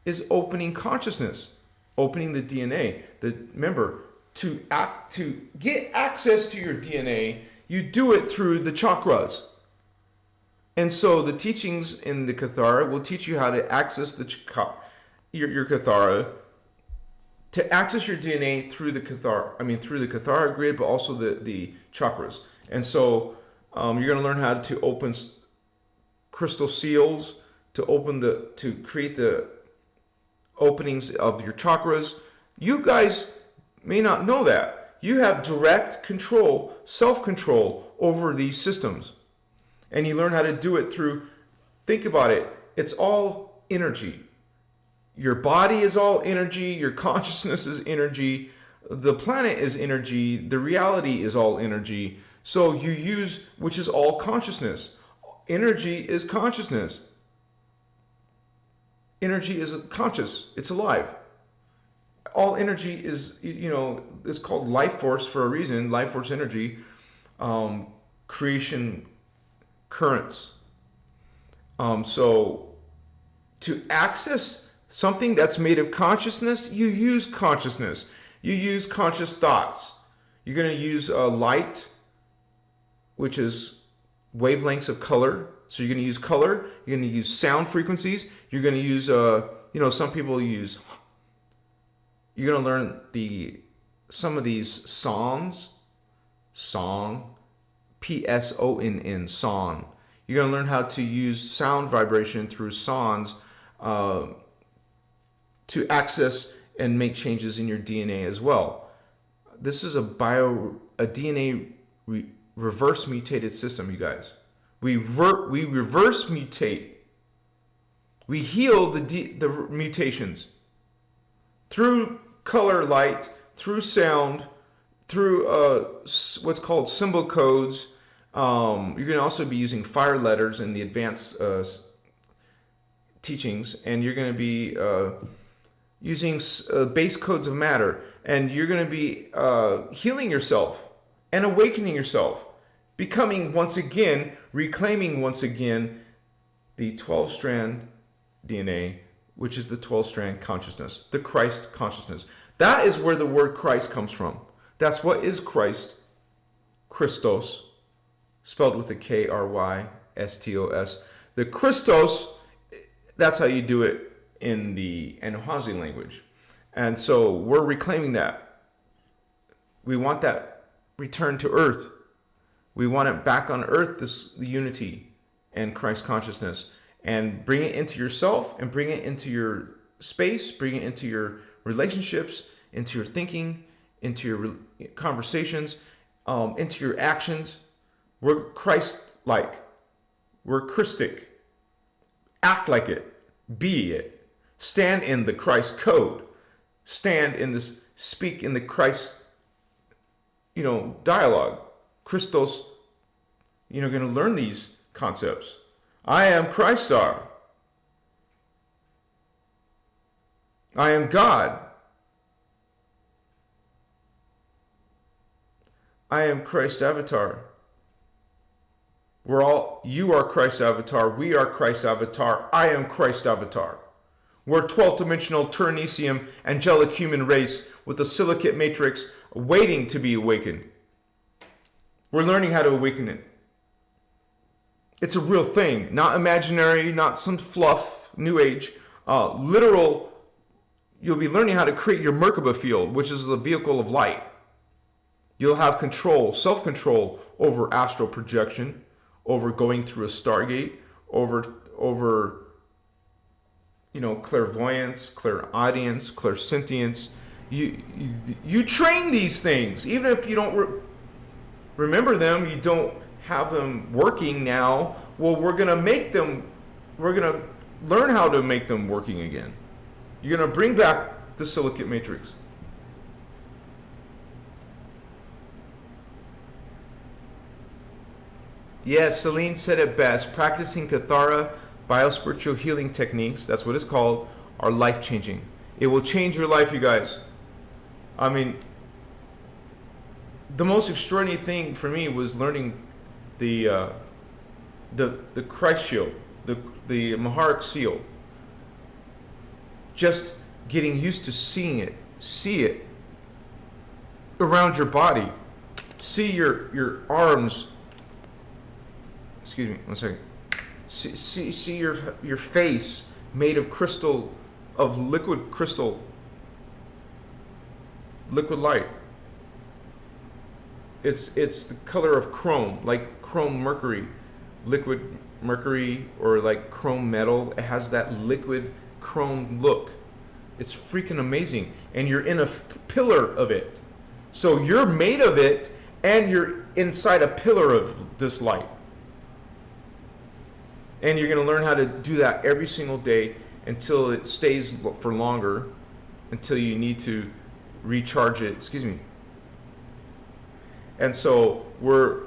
is opening consciousness, opening the DNA. Remember, to get access to your DNA, you do it through the chakras. And so the teachings in the Kathara will teach you how to access your Kathara, to access your DNA through the Kathara grid, but also the chakras. And so you're going to learn how to open crystal seals, to create the openings of your chakras. You guys may not know that. You have direct control, self-control over these systems. And you learn how to do it through, think about it, it's all energy. Your body is all energy, your consciousness is energy, the planet is energy, the reality is all energy. So you use, which is all consciousness. Energy is consciousness. Energy is conscious. It's alive. All energy is, it's called life force for a reason. Life force energy, creation currents. So to access something that's made of consciousness, you use consciousness. You use conscious thoughts. You're going to use light, which is wavelengths of color. So you're going to use color. You're going to use sound frequencies. You're going to use, some people use. You're going to learn some of these songs. Song, PSONN, song. You're going to learn how to use sound vibration through songs to access and make changes in your DNA as well. This is a DNA reverse mutated system, you guys. We reverse mutate. We heal the mutations through color, light, through sound, through what's called symbol codes. You're going to also be using fire letters in the advanced teachings, and you're going to be using base codes of matter, and you're going to be healing yourself and awakening yourself, becoming once again, reclaiming once again the 12-strand DNA, which is the 12-strand consciousness, the Christ consciousness. That is where the word Christ comes from. That's what is Christ, Christos, spelled with a K-R-Y-S-T-O-S. The Christos, that's how you do it in the Anahazi language. And so we're reclaiming that. We want that return to earth. We want it back on earth, this unity. and Christ consciousness, and bring it into yourself, and bring it into your space, bring it into your relationships, into your thinking, into your conversations, into your actions. We're Christ-like. We're Christic. Act like it. Be it. Stand in the Christ code. Stand in this, speak in the Christ, dialogue. Christos, going to learn these concepts. I am Christar. I am God. I am Christ avatar. You are Christ avatar. We are Christ avatar. I am Christ avatar. We're 12th dimensional Terahertz angelic human race with a silicate matrix waiting to be awakened. We're learning how to awaken it. It's a real thing, not imaginary, not some fluff, new age, literal. You'll be learning how to create your Merkaba field, which is the vehicle of light. You'll have control, self-control over astral projection, over going through a stargate, over clairvoyance, clairaudience, clairsentience. You train these things, even if you don't remember them, you don't have them working now. Well, we're gonna learn how to make them working again. You're gonna bring back the silicate matrix. Yes, Celine said it best. Practicing Kathara, biospiritual healing techniques, that's what it's called, are life-changing. It will change your life, you guys. I mean, the most extraordinary thing for me was learning the Christ shield, the Maharic seal. Just getting used to seeing it, see it around your body, see your arms. Excuse me, 1 second. See your face made of crystal, of liquid crystal, liquid light. It's the color of chrome, like chrome mercury, liquid mercury, or like chrome metal. It has that liquid chrome look. It's freaking amazing, and you're in a pillar of it. So you're made of it, and you're inside a pillar of this light. And you're going to learn how to do that every single day until it stays for longer, until you need to recharge it. Excuse me. And so you're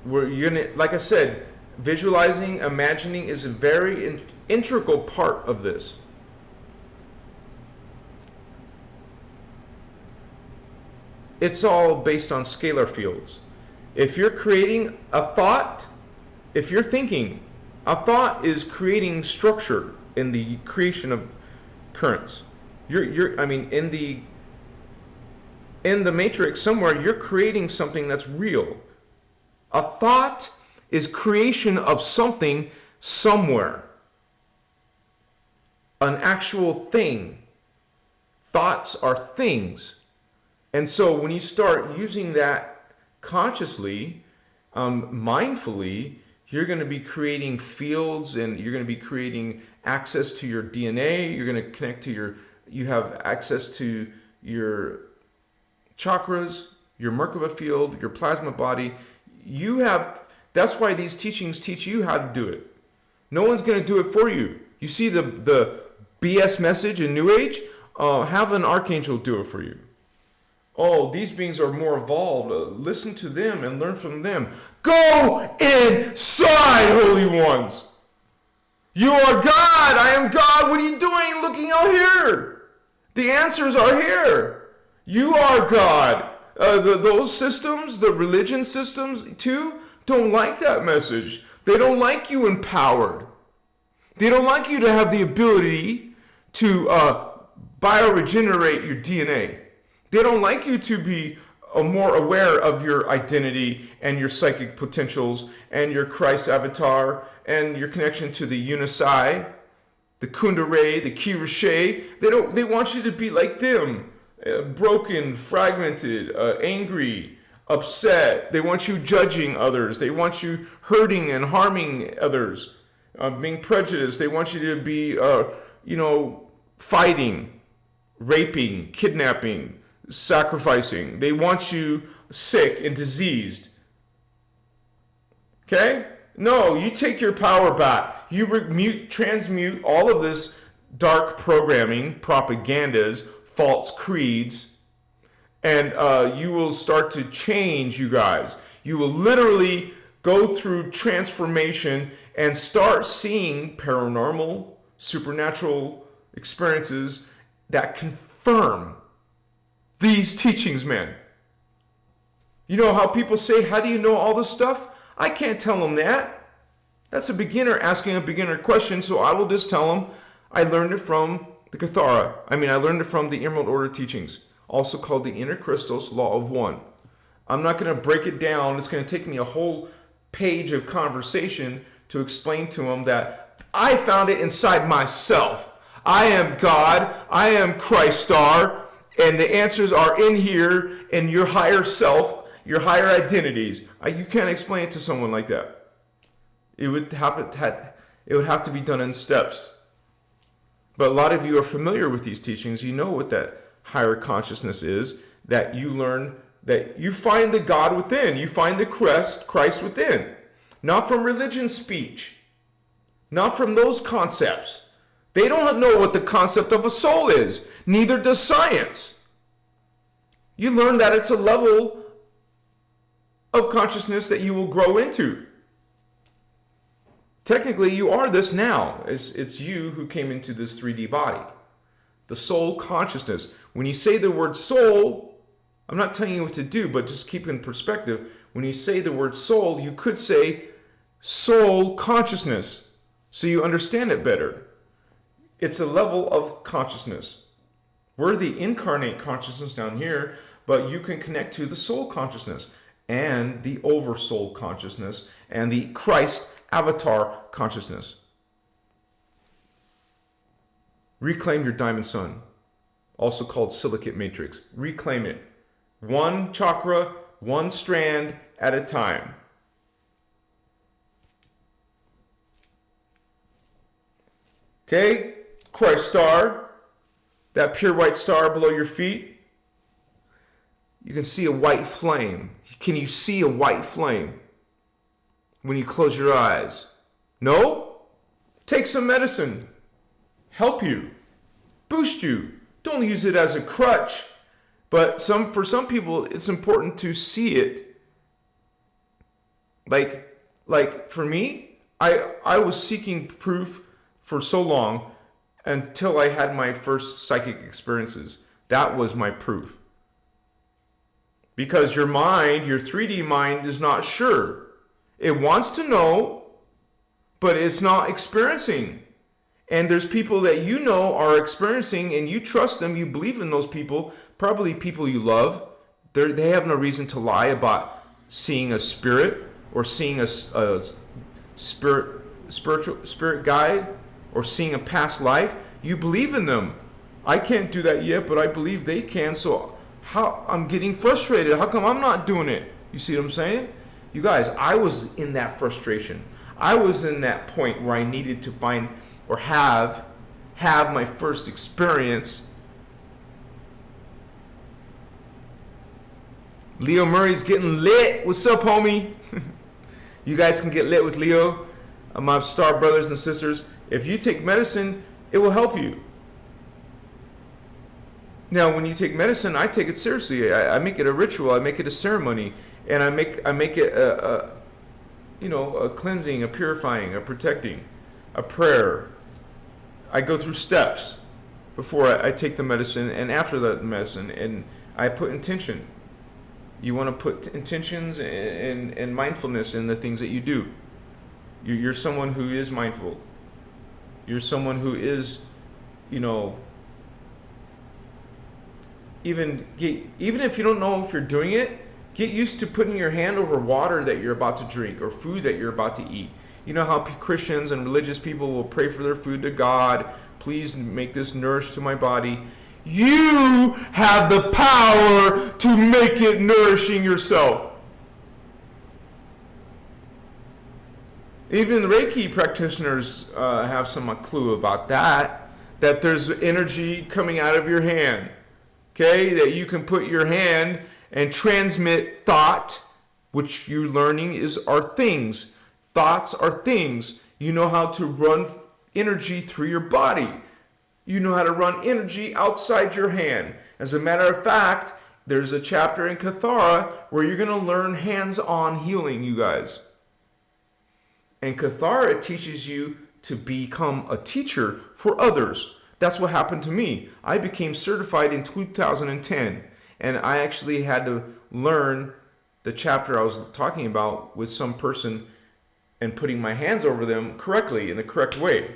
gonna, like I said, visualizing, imagining is a very integral part of this. It's all based on scalar fields. If you're creating a thought, if you're thinking, a thought is creating structure in the creation of currents. In the matrix somewhere, you're creating something that's real. A thought is creation of something somewhere. An actual thing. Thoughts are things. And so when you start using that consciously, mindfully, you're going to be creating fields, and you're going to be creating access to your DNA. You're going to connect to you have access to your chakras, your Merkaba field, your plasma body. That's why these teachings teach you how to do it. No one's going to do it for you. You see the BS message in New Age? Have an archangel do it for you. Oh, these beings are more evolved. Listen to them and learn from them. Go inside, holy ones. You are God. I am God. What are you doing looking out here? The answers are here. You are God. Those systems, the religion systems too, don't like that message. They don't like you empowered. They don't like you to have the ability to bioregenerate your DNA. They don't like you to be more aware of your identity and your psychic potentials and your Christ avatar and your connection to the Unisai, the Kundalini, the Kirashe. They want you to be like them, broken, fragmented, angry, upset. They want you judging others. They want you hurting and harming others, being prejudiced. They want you to be, fighting, raping, kidnapping, sacrificing. They want you sick and diseased. Okay? No, you take your power back. You transmute all of this dark programming, propagandas, false creeds, and you will start to change, you guys. You will literally go through transformation and start seeing paranormal, supernatural experiences that confirm these teachings, man. You know how people say, how do you know all this stuff? I can't tell them that. That's a beginner asking a beginner question, so I will just tell them I learned it from the Cathara. I learned it from the Emerald Order teachings, also called the innerchristos law of one. I'm not going to break it down. It's going to take me a whole page of conversation to explain to them that I found it inside myself. I am God. I am Christos, and the answers are in here in your higher self, your higher identities. You can't explain it to someone like that. It would have to be done in steps. But a lot of you are familiar with these teachings. You know what that higher consciousness is, that you learn, that you find the God within. You find the Christ within. Not from religion speech. Not from those concepts. They don't know what the concept of a soul is. Neither does science. You learn that it's a level of consciousness that you will grow into. Technically, you are this now. It's you who came into this 3D body. The soul consciousness. When you say the word soul, I'm not telling you what to do, but just keep in perspective. When you say the word soul, you could say soul consciousness, so you understand it better. It's a level of consciousness. We're the incarnate consciousness down here, but you can connect to the soul consciousness and the oversoul consciousness and the Christ avatar consciousness. Reclaim your diamond sun, also called silicate matrix. Reclaim it. One chakra, one strand at a time. Okay? Christ star, that pure white star below your feet. You can see a white flame. Can you see a white flame when you close your eyes? No? Take some medicine. Help you. Boost you. Don't use it as a crutch. But for some people, it's important to see it. Like for me, I was seeking proof for so long until I had my first psychic experiences. That was my proof. Because your mind, your 3D mind, is not sure. It wants to know, but it's not experiencing. And there's people that you know are experiencing, and you trust them, you believe in those people, probably people you love. They have no reason to lie about seeing a spirit or seeing a spirit guide or seeing a past life. You believe in them. I can't do that yet, but I believe they can. So how I'm getting frustrated. How come I'm not doing it? You see what I'm saying? You guys, I was in that frustration. I was in that point where I needed to find or have my first experience. Leo Murray's getting lit. What's up, homie? You guys can get lit with Leo, my star brothers and sisters. If you take medicine, it will help you. Now, when you take medicine, I take it seriously. I make it a ritual. I make it a ceremony, and I make it a cleansing, a purifying, a protecting, a prayer. I go through steps before I take the medicine and after the medicine, and I put intention. You want to put intentions and mindfulness in the things that you do. You're someone who is mindful. You're someone who is, even if you don't know if you're doing it, get used to putting your hand over water that you're about to drink or food that you're about to eat. You know how Christians and religious people will pray for their food to God. Please make this nourish to my body. You have the power to make it nourishing yourself. Even Reiki practitioners have some clue about that. That there's energy coming out of your hand. Okay, that you can put your hand and transmit thought, which you're learning are things. Thoughts are things. You know how to run energy through your body. You know how to run energy outside your hand. As a matter of fact, there's a chapter in Kathara where you're going to learn hands-on healing, you guys. And Kathara teaches you to become a teacher for others. That's what happened to me. I became certified in 2010, and I actually had to learn the chapter I was talking about with some person and putting my hands over them correctly in the correct way.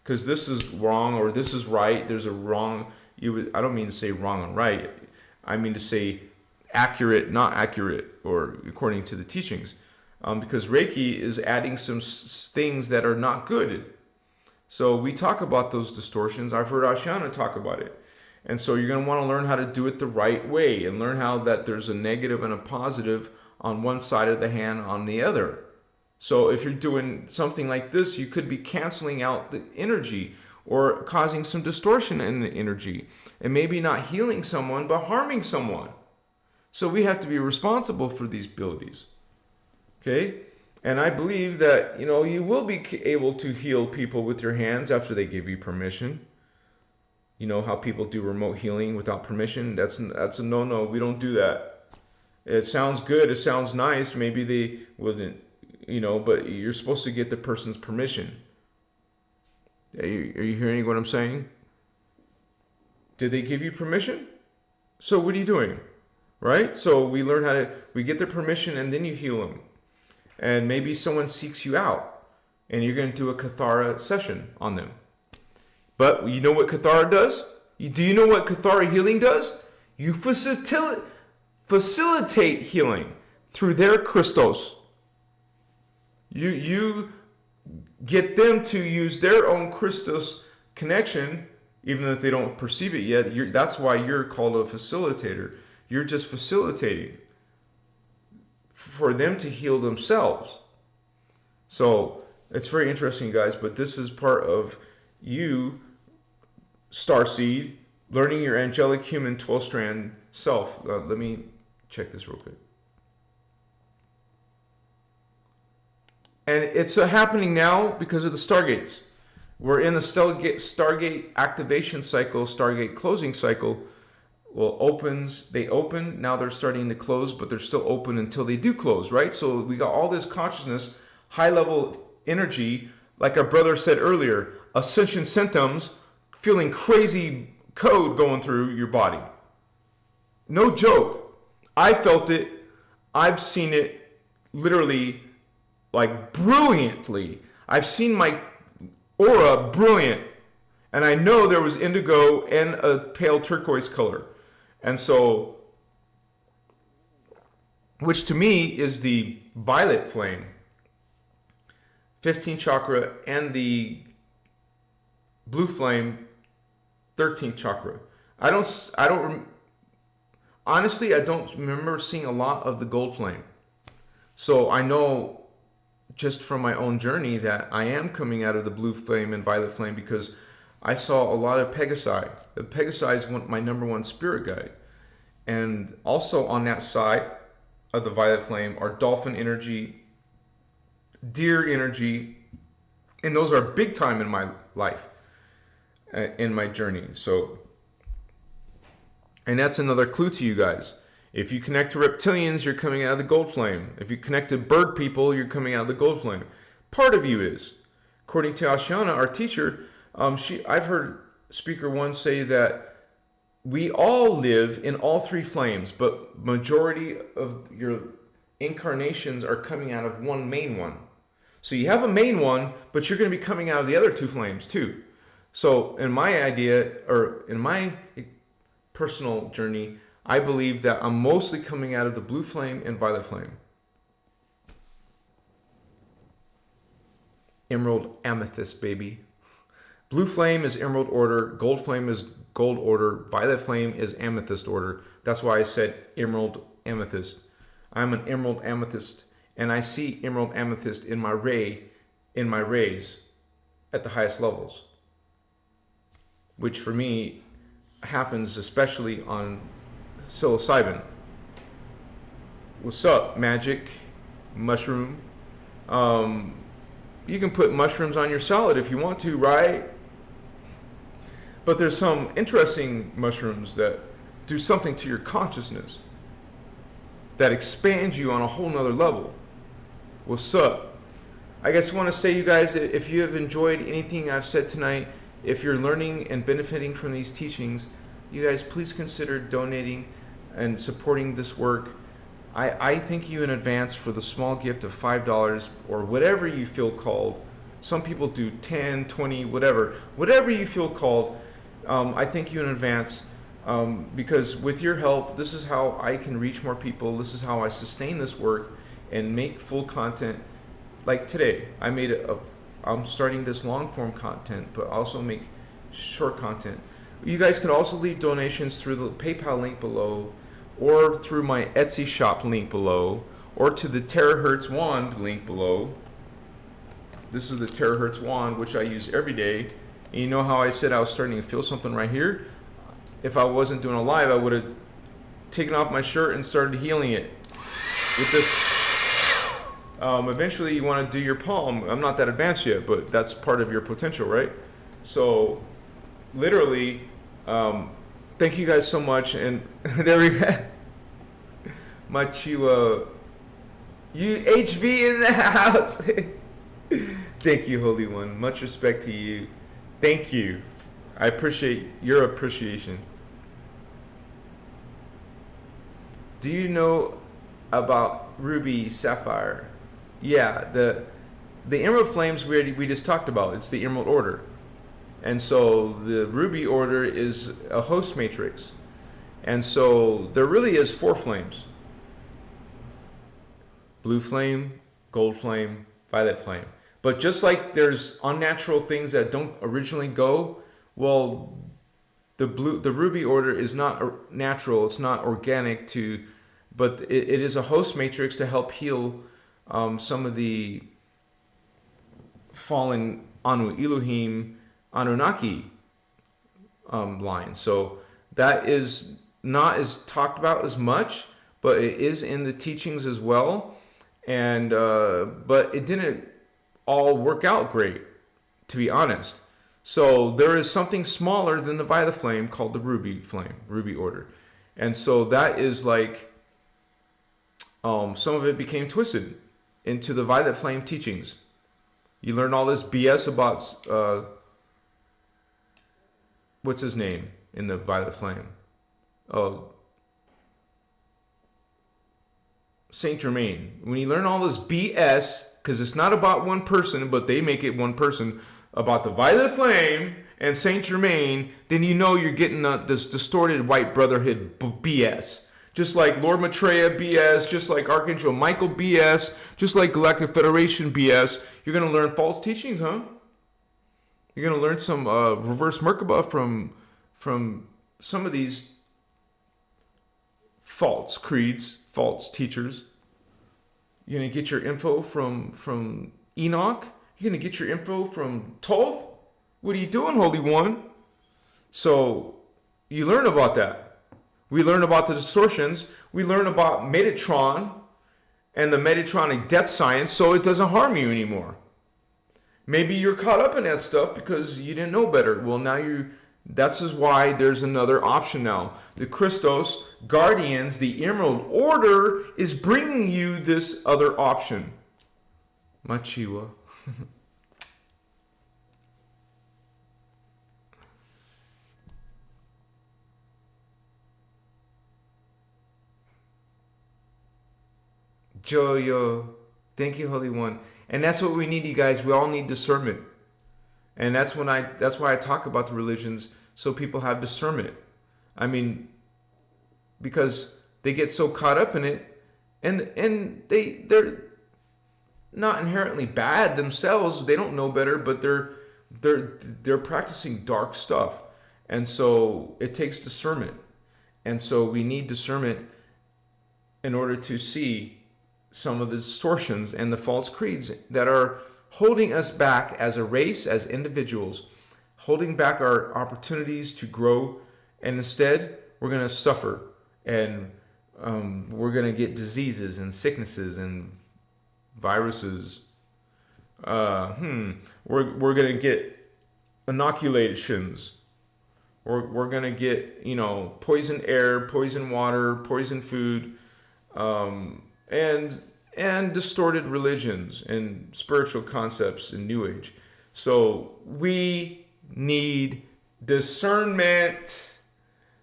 Because this is wrong or this is right. There's a wrong. I don't mean to say wrong and right. I mean to say accurate, not accurate, or according to the teachings. Because Reiki is adding some things that are not good. So we talk about those distortions. I've heard Ashana talk about it. And so you're going to want to learn how to do it the right way and learn how that there's a negative and a positive on one side of the hand on the other. So if you're doing something like this, you could be canceling out the energy or causing some distortion in the energy and maybe not healing someone but harming someone. So we have to be responsible for these abilities. Okay? And I believe that, you will be able to heal people with your hands after they give you permission. You know how people do remote healing without permission? That's a no-no. We don't do that. It sounds good. It sounds nice. Maybe they wouldn't, but you're supposed to get the person's permission. Are you hearing what I'm saying? Did they give you permission? So what are you doing? Right? So we learn we get their permission and then you heal them. And maybe someone seeks you out and you're going to do a Kathara session on them. But you know what Kathara does? Do you know what Kathara healing does? You facilitate healing through their Christos. You get them to use their own Christos connection, even if they don't perceive it yet. That's why you're called a facilitator. You're just facilitating for them to heal themselves. So it's very interesting, guys, but this is part of you, Starseed, learning your angelic human 12-strand self. Let me check this real quick. And it's happening now because of the Stargates. We're in the Stargate activation cycle, Stargate closing cycle. Well, they open, now they're starting to close, but they're still open until they do close, right? So we got all this consciousness, high-level energy, like our brother said earlier, ascension symptoms, feeling crazy code going through your body. No joke. I felt it. I've seen it literally, like, brilliantly. I've seen my aura brilliant, and I know there was indigo and a pale turquoise color. And so, which to me is the violet flame, 15th chakra, and the blue flame, 13th chakra. Honestly, I don't remember seeing a lot of the gold flame. So I know just from my own journey that I am coming out of the blue flame and violet flame because I saw a lot of Pegasi. The Pegasi is my number one spirit guide. And also on that side of the violet flame are dolphin energy, deer energy, and those are big time in my life, in my journey. So, and that's another clue to you guys. If you connect to reptilians, you're coming out of the gold flame. If you connect to bird people, you're coming out of the gold flame. Part of you is. According to Ashana, our teacher, I've heard speaker one say that we all live in all three flames, but majority of your incarnations are coming out of one main one. So you have a main one, but you're going to be coming out of the other two flames too. So in my idea, or in my personal journey, I believe that I'm mostly coming out of the blue flame and violet flame. Emerald amethyst, baby. Blue flame is emerald order, gold flame is gold order, violet flame is amethyst order. That's why I said emerald amethyst. I'm an emerald amethyst, and I see emerald amethyst in my rays at the highest levels, which for me happens especially on psilocybin. What's up, magic mushroom? You can put mushrooms on your salad if you want to, right? But there's some interesting mushrooms that do something to your consciousness, that expand you on a whole nother level. What's up? I just want to say, you guys, if you have enjoyed anything I've said tonight, if you're learning and benefiting from these teachings, you guys please consider donating and supporting this work. I thank you in advance for the small gift of $5 or whatever you feel called. Some people do 10, 20, whatever you feel called. I thank you in advance because with your help, this is how I can reach more people. This is how I sustain this work and make full content. Like today, I'm starting this long form content, but also make short content. You guys can also leave donations through the PayPal link below, or through my Etsy shop link below, or to the Terahertz Wand link below. This is the Terahertz Wand, which I use every day. And you know how I said I was starting to feel something right here? If I wasn't doing a live, I would have taken off my shirt and started healing it with this. Eventually you want to do your palm. I'm not that advanced yet, but that's part of your potential, right? So literally, thank you guys so much. And there we go. Machiwa, you HV in the house. Thank you, Holy One. Much respect to you. Thank you. I appreciate your appreciation. Do you know about ruby sapphire? Yeah, the emerald flames we just talked about. It's the emerald order. And so the ruby order is a host matrix. And so there really is 4 flames. Blue flame, gold flame, violet flame. But just like there's unnatural things that don't originally go, well, the ruby order is not natural, it's not organic but it is a host matrix to help heal some of the fallen Anu Elohim Anunnaki line. So that is not as talked about as much, but it is in the teachings as well. And but it didn't all work out great, to be honest. So there is something smaller than the violet flame called the ruby flame, ruby order. And so that is like some of it became twisted into the violet flame teachings. You learn all this BS about what's his name in the violet flame? Oh, Saint Germain. When you learn all this BS, because it's not about one person, but they make it one person, about the violet flame and Saint Germain, then you know you're getting this distorted white brotherhood BS. Just like Lord Maitreya BS, just like Archangel Michael BS, just like Galactic Federation BS. You're going to learn false teachings, huh? You're going to learn some reverse Merkaba from some of these false creeds, false teachers. You're going to get your info from Enoch. You're going to get your info from Thoth. What are you doing, Holy One? So you learn about that. We learn about the distortions. We learn about Metatron and the Metatronic death science, so it doesn't harm you anymore. Maybe you're caught up in that stuff because you didn't know better. Well, now that's just why there's another option now. The Christos Guardians, the Emerald Order, is bringing you this other option. Machiwa. Joyo. Thank you, Holy One. And that's what we need, you guys. We all need discernment. And that's why I talk about the religions, so people have discernment. I mean, because they get so caught up in it, and they're not inherently bad themselves. They don't know better, but they're practicing dark stuff, and so it takes discernment, and so we need discernment in order to see some of the distortions and the false creeds that are holding us back as a race, as individuals, holding back our opportunities to grow, and instead we're going to suffer, and we're going to get diseases and sicknesses and viruses. We're going to get inoculations. We're going to get, poison air, poison water, poison food, and distorted religions and spiritual concepts in New Age. So we need discernment.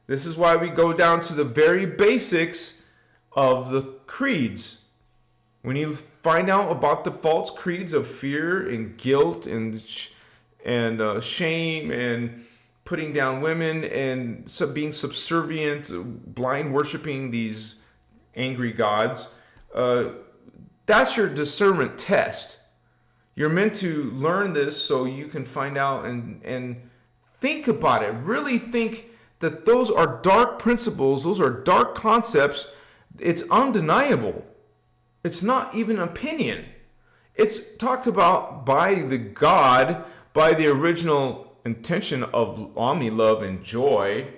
This is why we go down to the very basics of the creeds. When you find out about the false creeds of fear and guilt and shame and putting down women and being subservient, blind worshiping these angry gods, that's your discernment test. You're meant to learn this so you can find out and think about it. Really think that those are dark principles, those are dark concepts. It's undeniable. It's not even opinion. It's talked about by the God, by the original intention of omni love and joy,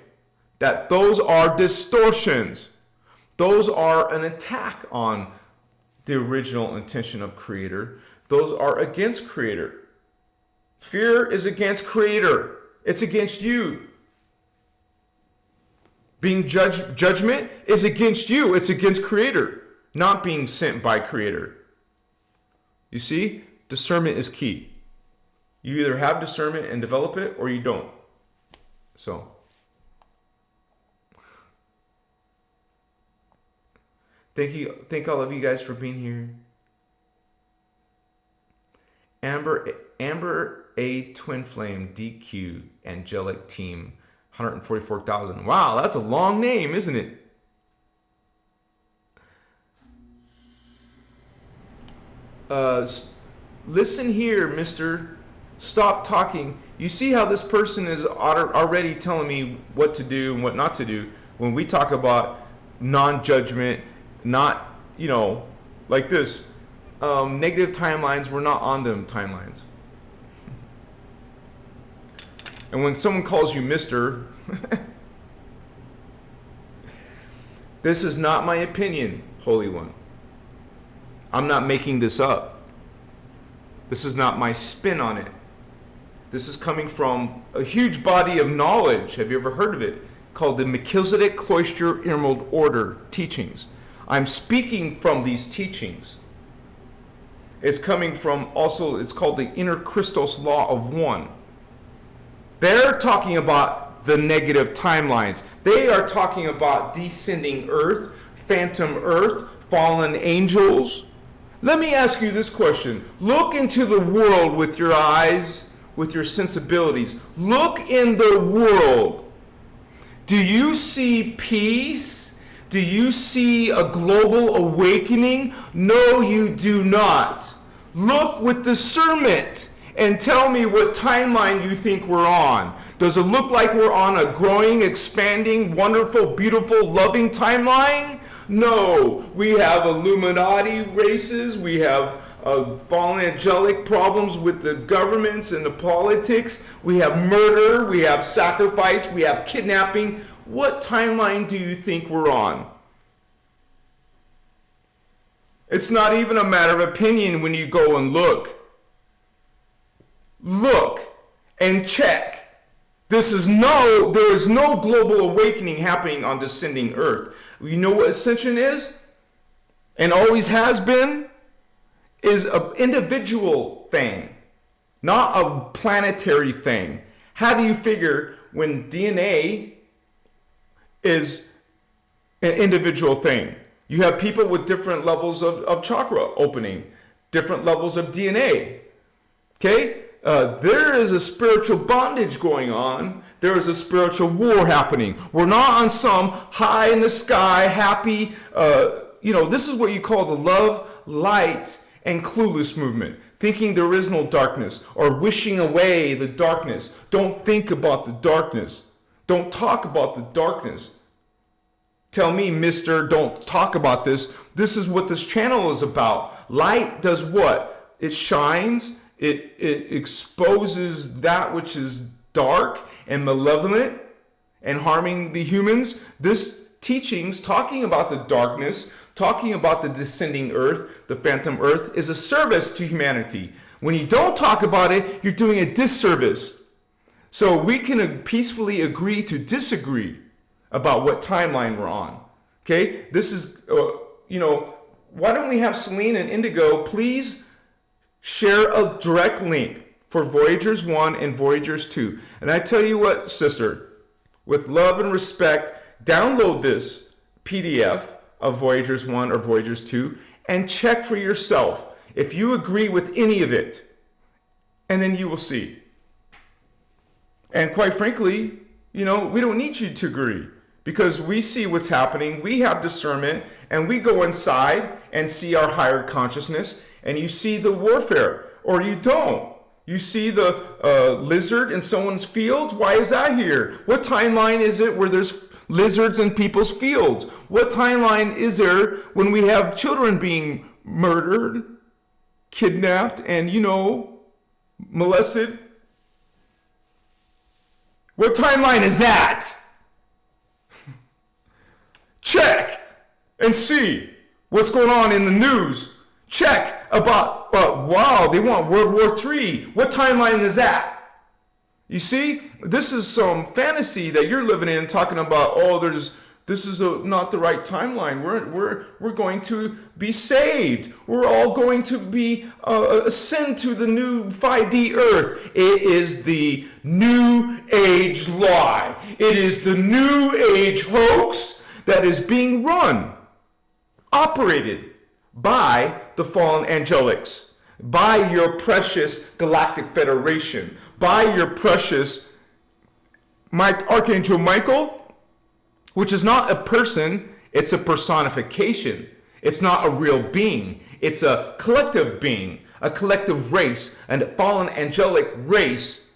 that those are distortions. Those are an attack on the original intention of Creator. Those are against Creator. Fear is against Creator. It's against you. Being judgment is against you. It's against Creator, not being sent by Creator. You see, discernment is key. You either have discernment and develop it, or you don't. So, thank all of you guys for being here. Amber A Twin Flame DQ Angelic Team 144,000. Wow, that's a long name, isn't it? Listen here, mister. Stop talking. You see how this person is already telling me what to do and what not to do when we talk about non-judgment, not, like this. Negative timelines, we're not on them timelines. And when someone calls you mister, this is not my opinion, Holy One. I'm not making this up. This is not my spin on it. This is coming from a huge body of knowledge. Have you ever heard of it? Called the Melchizedek Cloister Emerald Order teachings. I'm speaking from these teachings. It's coming from also, it's called the innerchristos law of one. They're talking about the negative timelines. They are talking about descending earth, phantom earth, fallen angels. Let me ask you this question. Look into the world with your eyes, with your sensibilities. Look in the world. Do you see peace? Do you see a global awakening? No, you do not. Look with discernment and tell me what timeline you think we're on. Does it look like we're on a growing, expanding, wonderful, beautiful, loving timeline? No, we have Illuminati races, we have fallen angelic problems with the governments and the politics, we have murder, we have sacrifice, we have kidnapping. What timeline do you think we're on? It's not even a matter of opinion when you go and look. Look and check. There is no global awakening happening on descending earth. You know what ascension is? And always has been? Is an individual thing, not a planetary thing. How do you figure when DNA is an individual thing? You have people with different levels of chakra opening, different levels of DNA. Okay? There is a spiritual bondage going on. There is a spiritual war happening. We're not on some high in the sky, happy, this is what you call the love, light, and clueless movement. thinking there is no darkness, or wishing away the darkness. Don't think about the darkness. Don't talk about the darkness. Tell me, mister, don't talk about this. This is what this channel is about. Light does what? It shines, it exposes that which is dark and malevolent and harming the humans. This teachings talking about the darkness, talking about the descending earth, the phantom earth, is a service to humanity. When you don't talk about it, you're doing a disservice. So we can peacefully agree to disagree about what timeline we're on. Okay, this is, why don't we have Celine and Indigo please share a direct link for Voyagers 1 and Voyagers 2. And I tell you what, sister, with love and respect, download this PDF of Voyagers 1 or Voyagers 2 and check for yourself if you agree with any of it. And then you will see. And quite frankly, we don't need you to agree, because we see what's happening, we have discernment, and we go inside and see our higher consciousness, and you see the warfare, or you don't. You see the lizard in someone's field. Why is that here? What timeline is it where there's lizards in people's fields? What timeline is there when we have children being murdered, kidnapped, and, molested? What timeline is that? Check and see what's going on in the news. Check about, wow, they want World War III. What timeline is that? You see, this is some fantasy that you're living in, talking about, this is not the right timeline. We're going to be saved. We're all going to be ascend to the new 5D earth. It is the new age lie. It is the new age hoax that is being run, operated by the fallen angelics, by your precious Galactic Federation, by your precious Archangel Michael, which is not a person, it's a personification. It's not a real being. It's a collective being, a collective race, and a fallen angelic race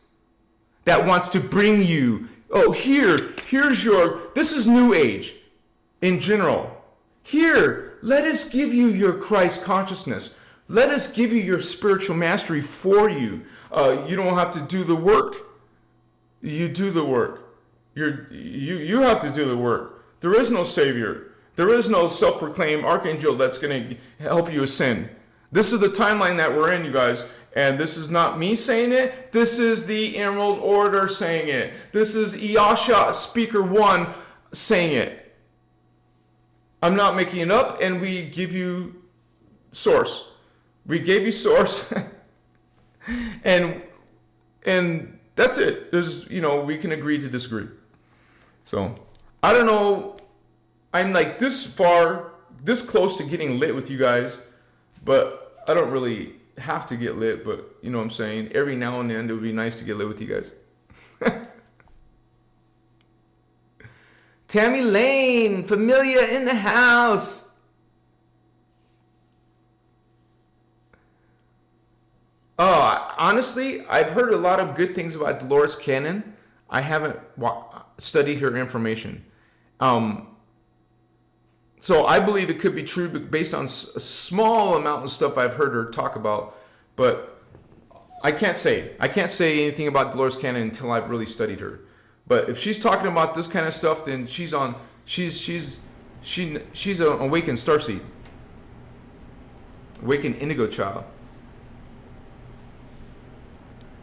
that wants to bring you, this is New Age in general. Here, let us give you your Christ consciousness. Let us give you your spiritual mastery for you. You don't have to do the work. You do the work. You have to do the work. There is no savior. There is no self-proclaimed archangel that's going to help you ascend. This is the timeline that we're in, you guys. And this is not me saying it. This is the Emerald Order saying it. This is Iyasha, Speaker 1, saying it. I'm not making it up, and we give you source. We gave you source. and that's it. There's, we can agree to disagree. So, I don't know, I'm like this close to getting lit with you guys, but I don't really have to get lit, but you know what I'm saying? Every now and then it would be nice to get lit with you guys. Tammy Lane, Familia in the house. Honestly, I've heard a lot of good things about Dolores Cannon. I haven't studied her information. So I believe it could be true based on a small amount of stuff I've heard her talk about, but I can't say anything about Dolores Cannon until I've really studied her. But if she's talking about this kind of stuff, then she's an awakened starseed, awakened indigo child.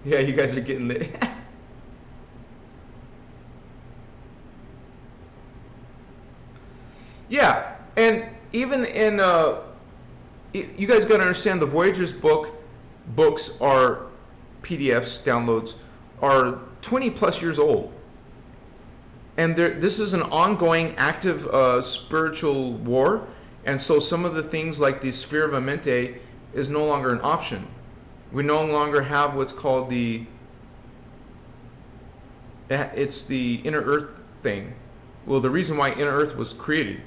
Yeah, you guys are getting lit. Yeah, and even in you guys got to understand, the Voyagers books are PDFs, downloads, are 20 plus years old. And this is an ongoing, active spiritual war. And so some of the things like the sphere of Amente is no longer an option. We no longer have what's called it's the inner earth thing. Well, the reason why inner earth was created,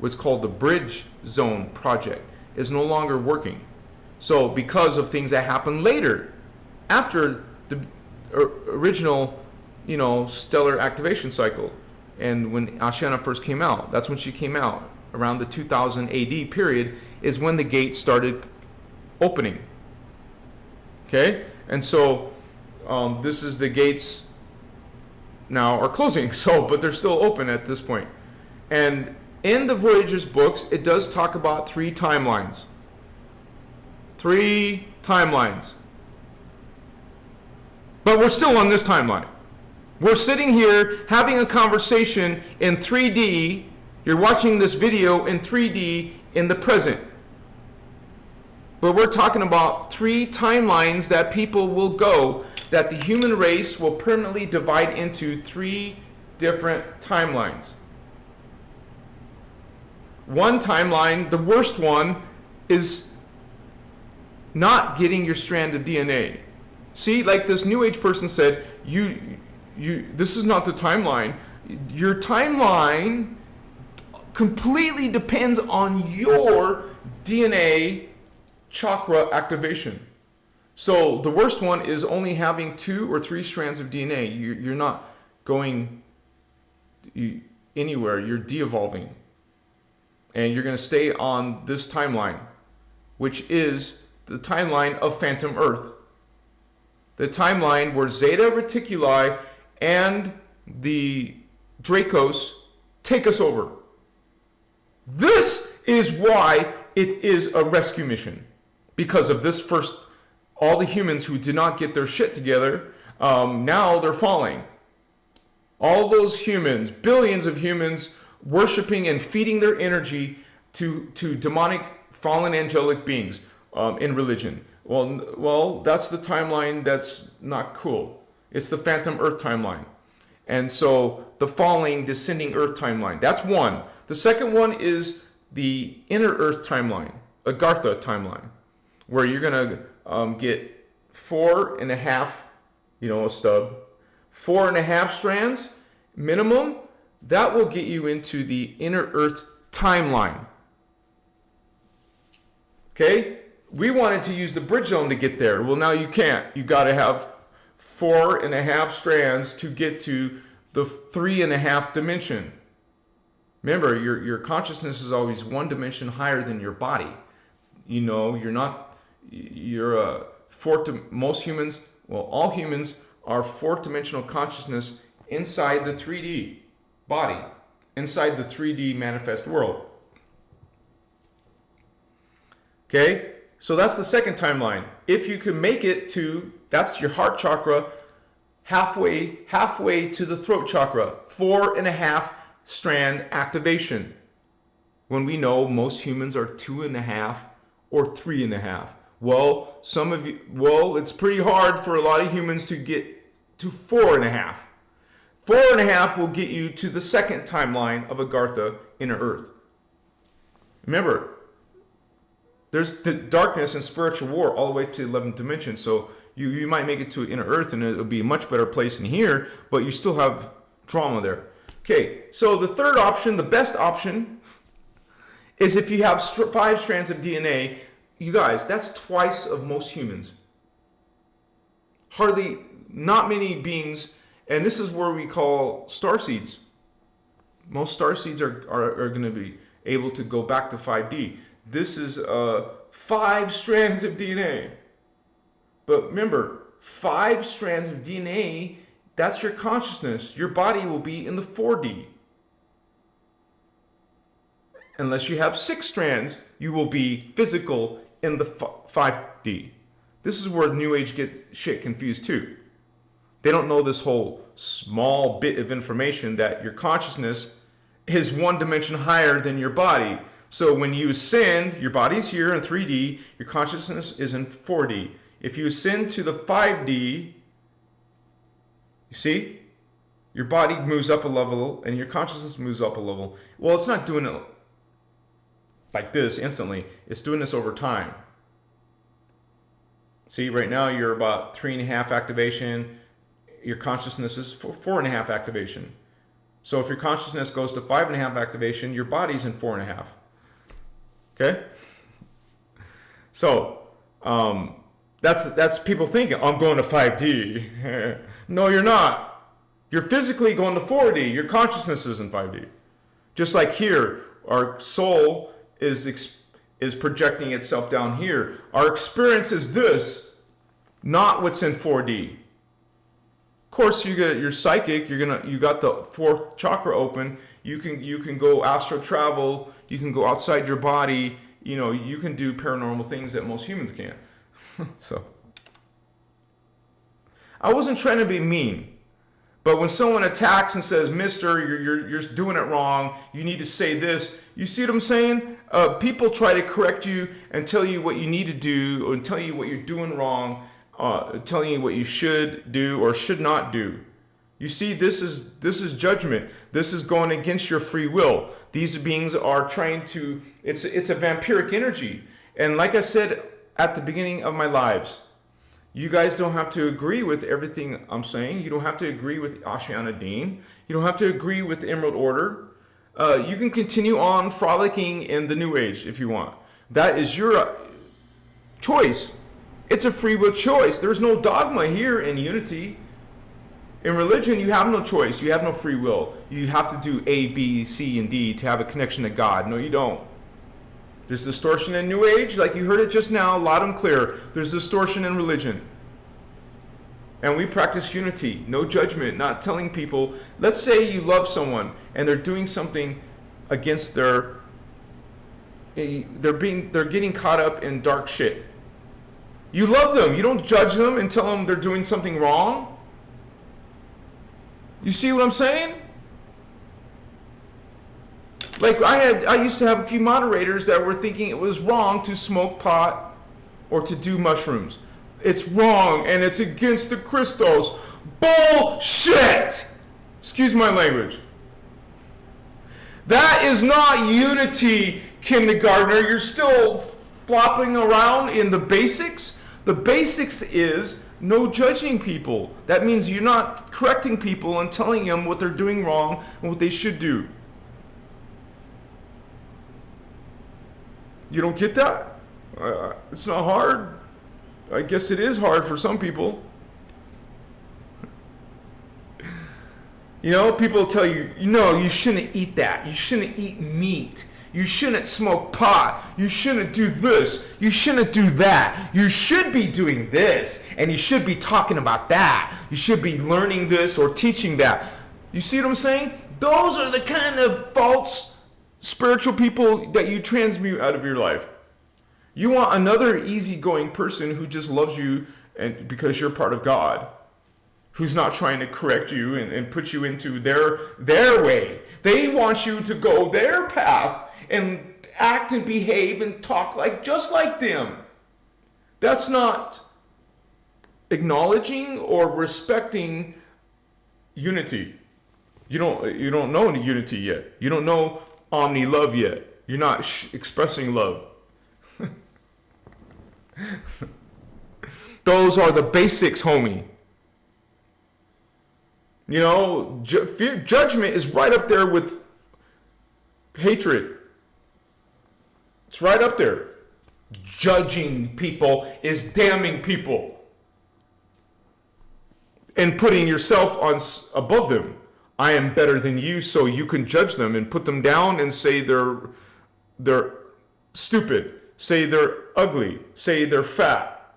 what's called the Bridge Zone Project, is no longer working. So because of things that happened later, after the original, stellar activation cycle, and when Ashana first came out, that's when she came out. Around the 2000 AD period is when the gate started opening. Okay, and so this is the gates now are closing. So, but they're still open at this point. And in the Voyager's books, it does talk about 3 timelines. 3 timelines. But we're still on this timeline. We're sitting here having a conversation in 3D. You're watching this video in 3D in the present. But we're talking about 3 timelines that people will go, that the human race will permanently divide into 3 different timelines. One timeline, the worst one, is not getting your strand of DNA. See, like this New Age person said, this is not the timeline. Your timeline completely depends on your DNA chakra activation. So the worst one is only having 2 or 3 strands of DNA. You're not going anywhere. You're de-evolving. And you're going to stay on this timeline, which is the timeline of Phantom Earth. The timeline where Zeta Reticuli and the Dracos take us over. This is why it is a rescue mission. Because of this first, all the humans who did not get their shit together, now they're falling. All those humans, billions of humans, worshiping and feeding their energy to demonic fallen angelic beings in religion. Well, that's the timeline that's not cool. It's the Phantom Earth timeline. And so the falling, descending Earth timeline. That's one. The second one is the inner Earth timeline, Agartha timeline, where you're going to get 4.5, a stub, 4.5 strands minimum. That will get you into the inner Earth timeline. Okay? We wanted to use the bridge zone to get there. Well, now you can't. You got to have 4.5 strands to get to the 3.5 dimension. Remember, your consciousness is always 1 dimension higher than your body. Most humans, all humans are 4th-dimensional consciousness inside the 3D body, inside the 3D manifest world. Okay? So that's the second timeline. If you can make it to, that's your heart chakra, halfway to the throat chakra, 4.5 strand activation. When we know most humans are 2.5 or 3.5. Well, it's pretty hard for a lot of humans to get to 4.5. 4.5 will get you to the second timeline of Agartha, inner Earth. Remember, there's darkness and spiritual war all the way to the 11th dimension. So you might make it to inner Earth and it'll be a much better place than here, but you still have drama there. Okay, so the third option, the best option, is if you have 5 strands of DNA. You guys, that's twice of most humans. Hardly, not many beings, and this is where we call starseeds. Most starseeds are going to be able to go back to 5D. This is 5 strands of DNA. But remember, 5 strands of DNA, that's your consciousness. Your body will be in the 4D. Unless you have 6 strands, you will be physical in the 5D. This is where New Age gets shit confused too. They don't know this whole small bit of information that your consciousness is 1 dimension higher than your body. So when you ascend, your body's here in 3D, your consciousness is in 4D. If you ascend to the 5D, you see, your body moves up a level and your consciousness moves up a level. Well, it's not doing it like this instantly. It's doing this over time. See, right now you're about 3.5 activation. Your consciousness is 4.5 activation. So if your consciousness goes to 5.5 activation, your body's in 4.5. Okay? So That's people thinking, I'm going to 5D. No, you're not. You're physically going to 4D. Your consciousness is in 5D. Just like here, our soul is projecting itself down here. Our experience is this, not what's in 4D. Of course, you're psychic. You got the fourth chakra open. You can go astral travel. You can go outside your body. You can do paranormal things that most humans can't. So, I wasn't trying to be mean, but when someone attacks and says, "Mister, you're doing it wrong. You need to say this." You see what I'm saying? People try to correct you and tell you what you need to do, and tell you what you're doing wrong, telling you what you should do or should not do. You see, this is judgment. This is going against your free will. These beings are trying to. It's a vampiric energy, and like I said at the beginning of my lives, you guys don't have to agree with everything I'm saying. You don't have to agree with Ashiana Dean. You don't have to agree with the Emerald Order. You can continue on frolicking in the New Age if you want. That is your choice. It's a free will choice. There's no dogma here in unity. In religion, you have no choice. You have no free will. You have to do A, B, C, and D to have a connection to God. No, you don't. There's distortion in New Age, like you heard it just now, loud and clear. There's distortion in religion. And we practice unity, no judgment, not telling people. Let's say you love someone and they're doing something against they're getting caught up in dark shit. You love them. You don't judge them and tell them they're doing something wrong. You see what I'm saying? Like I used to have a few moderators that were thinking it was wrong to smoke pot or to do mushrooms. It's wrong and it's against the Christos. Bullshit! Excuse my language. That is not unity, kindergartner. You're still flopping around in the basics. The basics is no judging people. That means you're not correcting people and telling them what they're doing wrong and what they should do. You don't get that? It's not hard. I guess it is hard for some people. People tell you, you shouldn't eat that. You shouldn't eat meat. You shouldn't smoke pot. You shouldn't do this. You shouldn't do that. You should be doing this. And you should be talking about that. You should be learning this or teaching that. You see what I'm saying? Those are the kind of false spiritual people that you transmute out of your life. You want another easygoing person who just loves you and because you're part of God, who's not trying to correct you and put you into their way. They want you to go their path and act and behave and talk just like them. That's not acknowledging or respecting unity. You don't know unity yet. You don't know omni love yet. You're not expressing love. Those are the basics, homie. Judgment is right up there with hatred. It's right up there. Judging people is damning people and putting yourself above them. I am better than you, so you can judge them and put them down and say they're stupid, say they're ugly, say they're fat,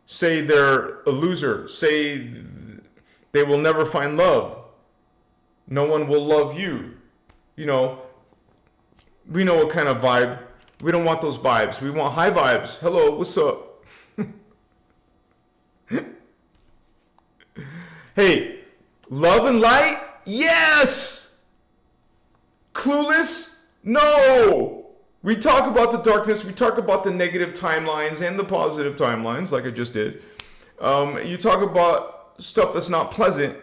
say they're a loser, say they will never find love. No one will love you. We know what kind of vibe. We don't want those vibes. We want high vibes. Hello, what's up? Hey, love and light? Yes! Clueless? No! We talk about the darkness, we talk about the negative timelines and the positive timelines, like I just did. You talk about stuff that's not pleasant,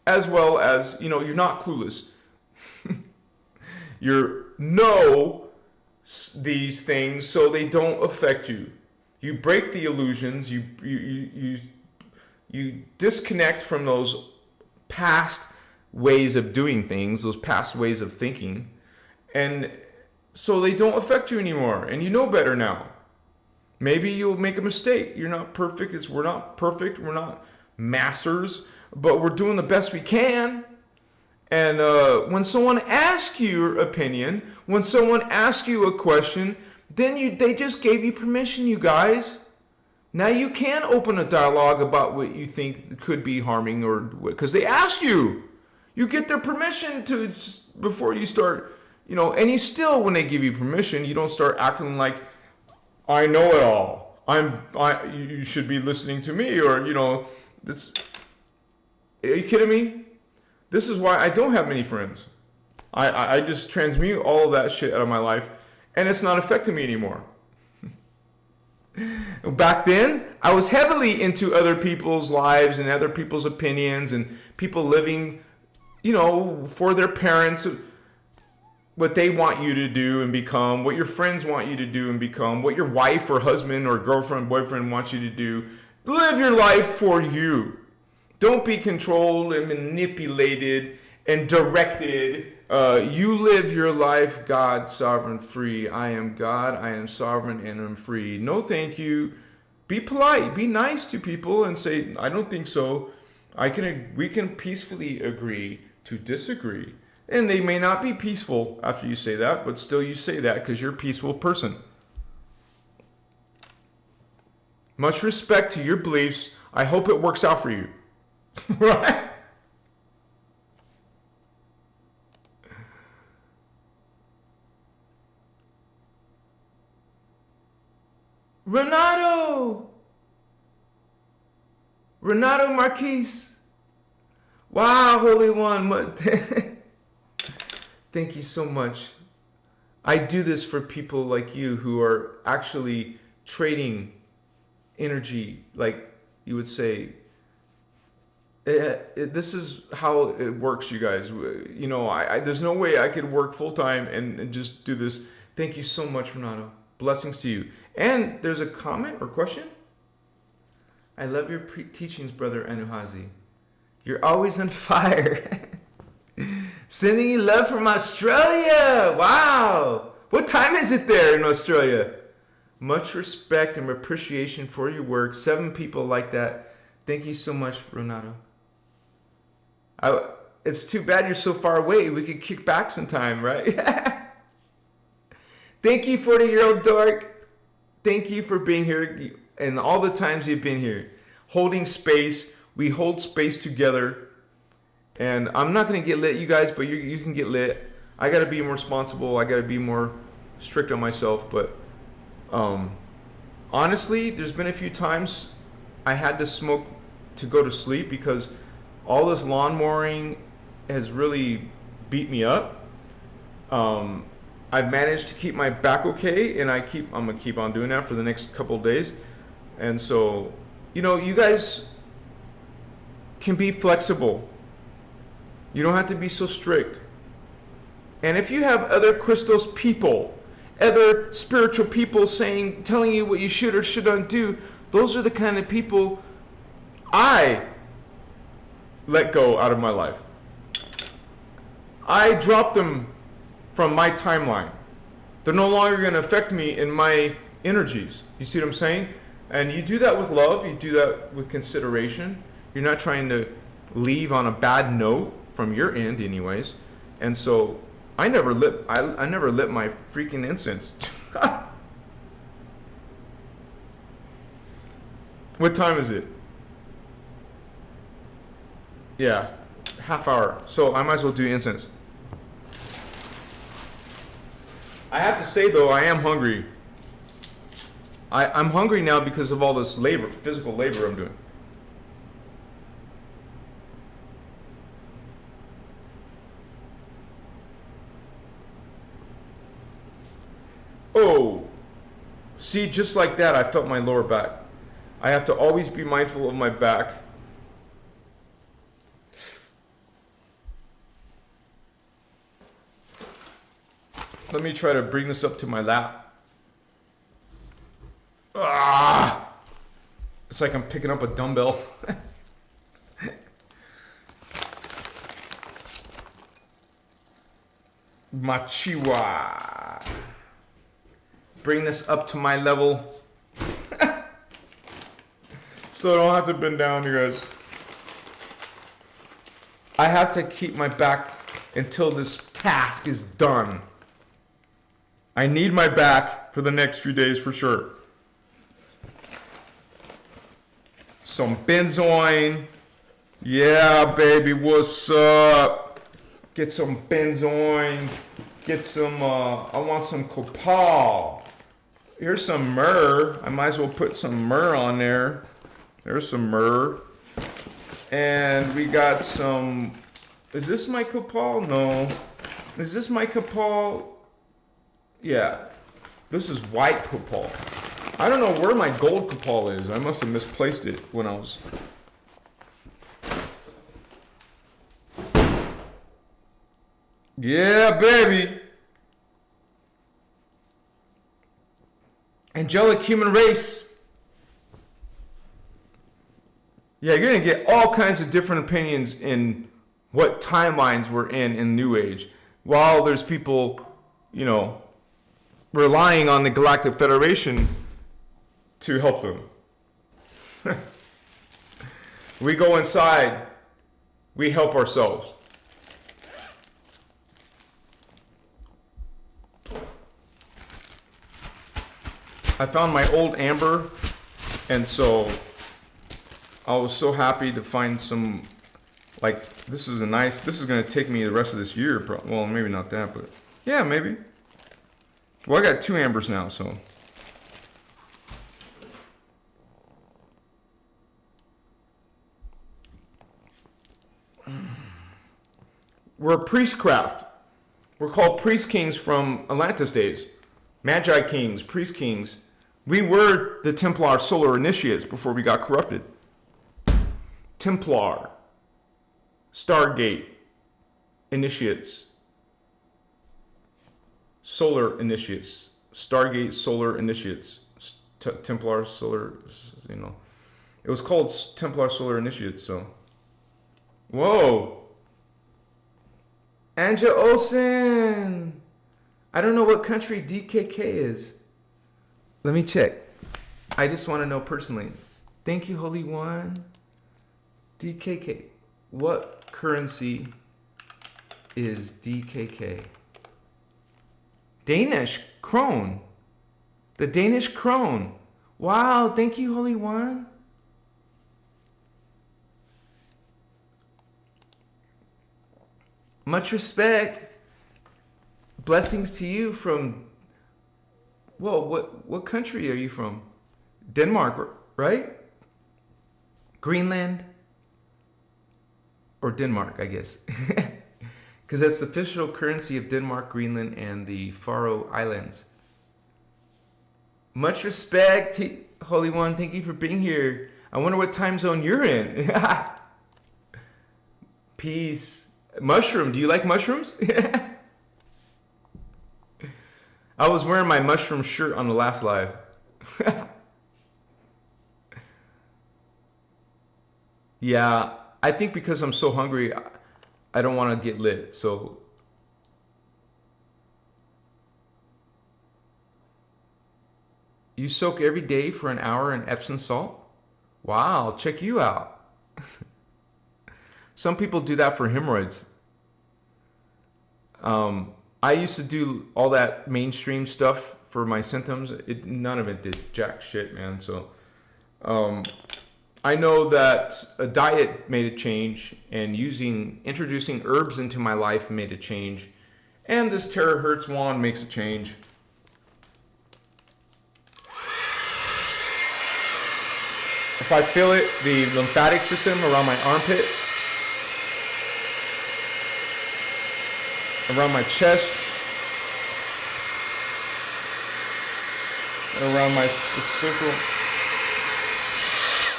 as well as, you're not clueless. You know these things so they don't affect you. You break the illusions, you disconnect from those past ways of doing things, those past ways of thinking, and so they don't affect you anymore, and you know better now. Maybe you'll make a mistake. You're not perfect. We're not perfect. We're not masters, but we're doing the best we can. And when someone asks you your opinion, when someone asks you a question, then they just gave you permission, you guys. Now you can open a dialogue about what you think could be harming, or because they asked you. You get their permission to before you start, and you still, when they give you permission, you don't start acting like, I know it all. You should be listening to me, or this. Are you kidding me? This is why I don't have many friends. I just transmute all of that shit out of my life, and it's not affecting me anymore. Back then, I was heavily into other people's lives and other people's opinions and people living, for their parents, what they want you to do and become, what your friends want you to do and become, what your wife or husband or girlfriend, boyfriend wants you to do. Live your life for you. Don't be controlled and manipulated and directed. You live your life, God, sovereign, free. I am God, I am sovereign, and I'm free. No, thank you. Be polite, be nice to people and say, I don't think so. We can peacefully agree to disagree. And they may not be peaceful after you say that, but still you say that because you're a peaceful person. Much respect to your beliefs. I hope it works out for you. Right? Renato Marquise. Wow, Holy One. Thank you so much. I do this for people like you who are actually trading energy, like you would say. This is how it works, you guys. There's no way I could work full time and just do this. Thank you so much, Renato. Blessings to you. And there's a comment or question. I love your teachings, Brother Anuhazi. You're always on fire. Sending you love from Australia. Wow. What time is it there in Australia? Much respect and appreciation for your work. 7 people like that. Thank you so much, Renato. It's too bad you're so far away. We could kick back sometime, right? Thank you, 40-year-old dork. Thank you for being here and all the times you've been here. Holding space. We hold space together. And I'm not going to get lit, you guys, but you can get lit. I got to be more responsible. I got to be more strict on myself. But honestly, there's been a few times I had to smoke to go to sleep because all this lawn mowing has really beat me up. I've managed to keep my back okay, and I'm gonna keep on doing that for the next couple of days. And so, you guys can be flexible. You don't have to be so strict. And if you have other Christos people, other spiritual people telling you what you should or shouldn't do, those are the kind of people I let go out of my life. I drop them from my timeline. They're no longer going to affect me in my energies. You see what I'm saying? And you do that with love. You do that with consideration. You're not trying to leave on a bad note from your end anyways. And so I never lit my freaking incense. What time is it? Yeah, half hour. So I might as well do incense. I have to say though, I am hungry. I'm hungry now because of all this physical labor I'm doing. Oh, see, just like that, I felt my lower back. I have to always be mindful of my back. Let me try to bring this up to my lap. Ah! It's like I'm picking up a dumbbell. Machiwa. Bring this up to my level. So I don't have to bend down, you guys. I have to keep my back until this task is done. I need my back for the next few days for sure. Some benzoin. Yeah, baby, what's up? Get some benzoin. Get some, I want some copal. Here's some myrrh. I might as well put some myrrh on there. There's some myrrh. And we got some, is this my copal? No. Is this my copal? Yeah. This is white copal. I don't know where my gold copal is. I must have misplaced it when I was... Yeah, baby. Angelic human race. Yeah, you're going to get all kinds of different opinions in what timelines we're in New Age. While there's people, you know, relying on the Galactic Federation to help them. We go inside. We help ourselves. I found my old amber, and so I was so happy to find some, like, this is going to take me the rest of this year. Well, maybe not that, but yeah, maybe. Well, I got 2 ambers now, so. We're a priestcraft. We're called priest kings from Atlantis days. Magi kings, priest kings. We were the Templar solar initiates before we got corrupted. Templar, Stargate, initiates, solar initiates, Stargate solar initiates, Templar solar, you know. It was called Templar solar initiates, so. Whoa. Anja Olsen. I don't know what country DKK is. Let me check. I just want to know personally. Thank you, Holy One. DKK. What currency is DKK? Danish krone. The Danish krone. Wow, thank you, Holy One. Much respect. Blessings to you from, whoa, what country are you from? Denmark, right? Greenland? Or Denmark, I guess. Because that's the official currency of Denmark, Greenland, and the Faroe Islands. Much respect, Holy One. Thank you for being here. I wonder what time zone you're in. Peace. Mushroom. Do you like mushrooms? I was wearing my mushroom shirt on the last live. Yeah, I think because I'm so hungry, I don't want to get lit. So you soak every day for an hour in Epsom salt? Wow, check you out. Some people do that for hemorrhoids. I used to do all that mainstream stuff for my symptoms. None of it did jack shit, man. So I know that a diet made a change, and introducing herbs into my life made a change, and this Terahertz wand makes a change. If I feel it, the lymphatic system around my armpit, around my chest, and around my circle.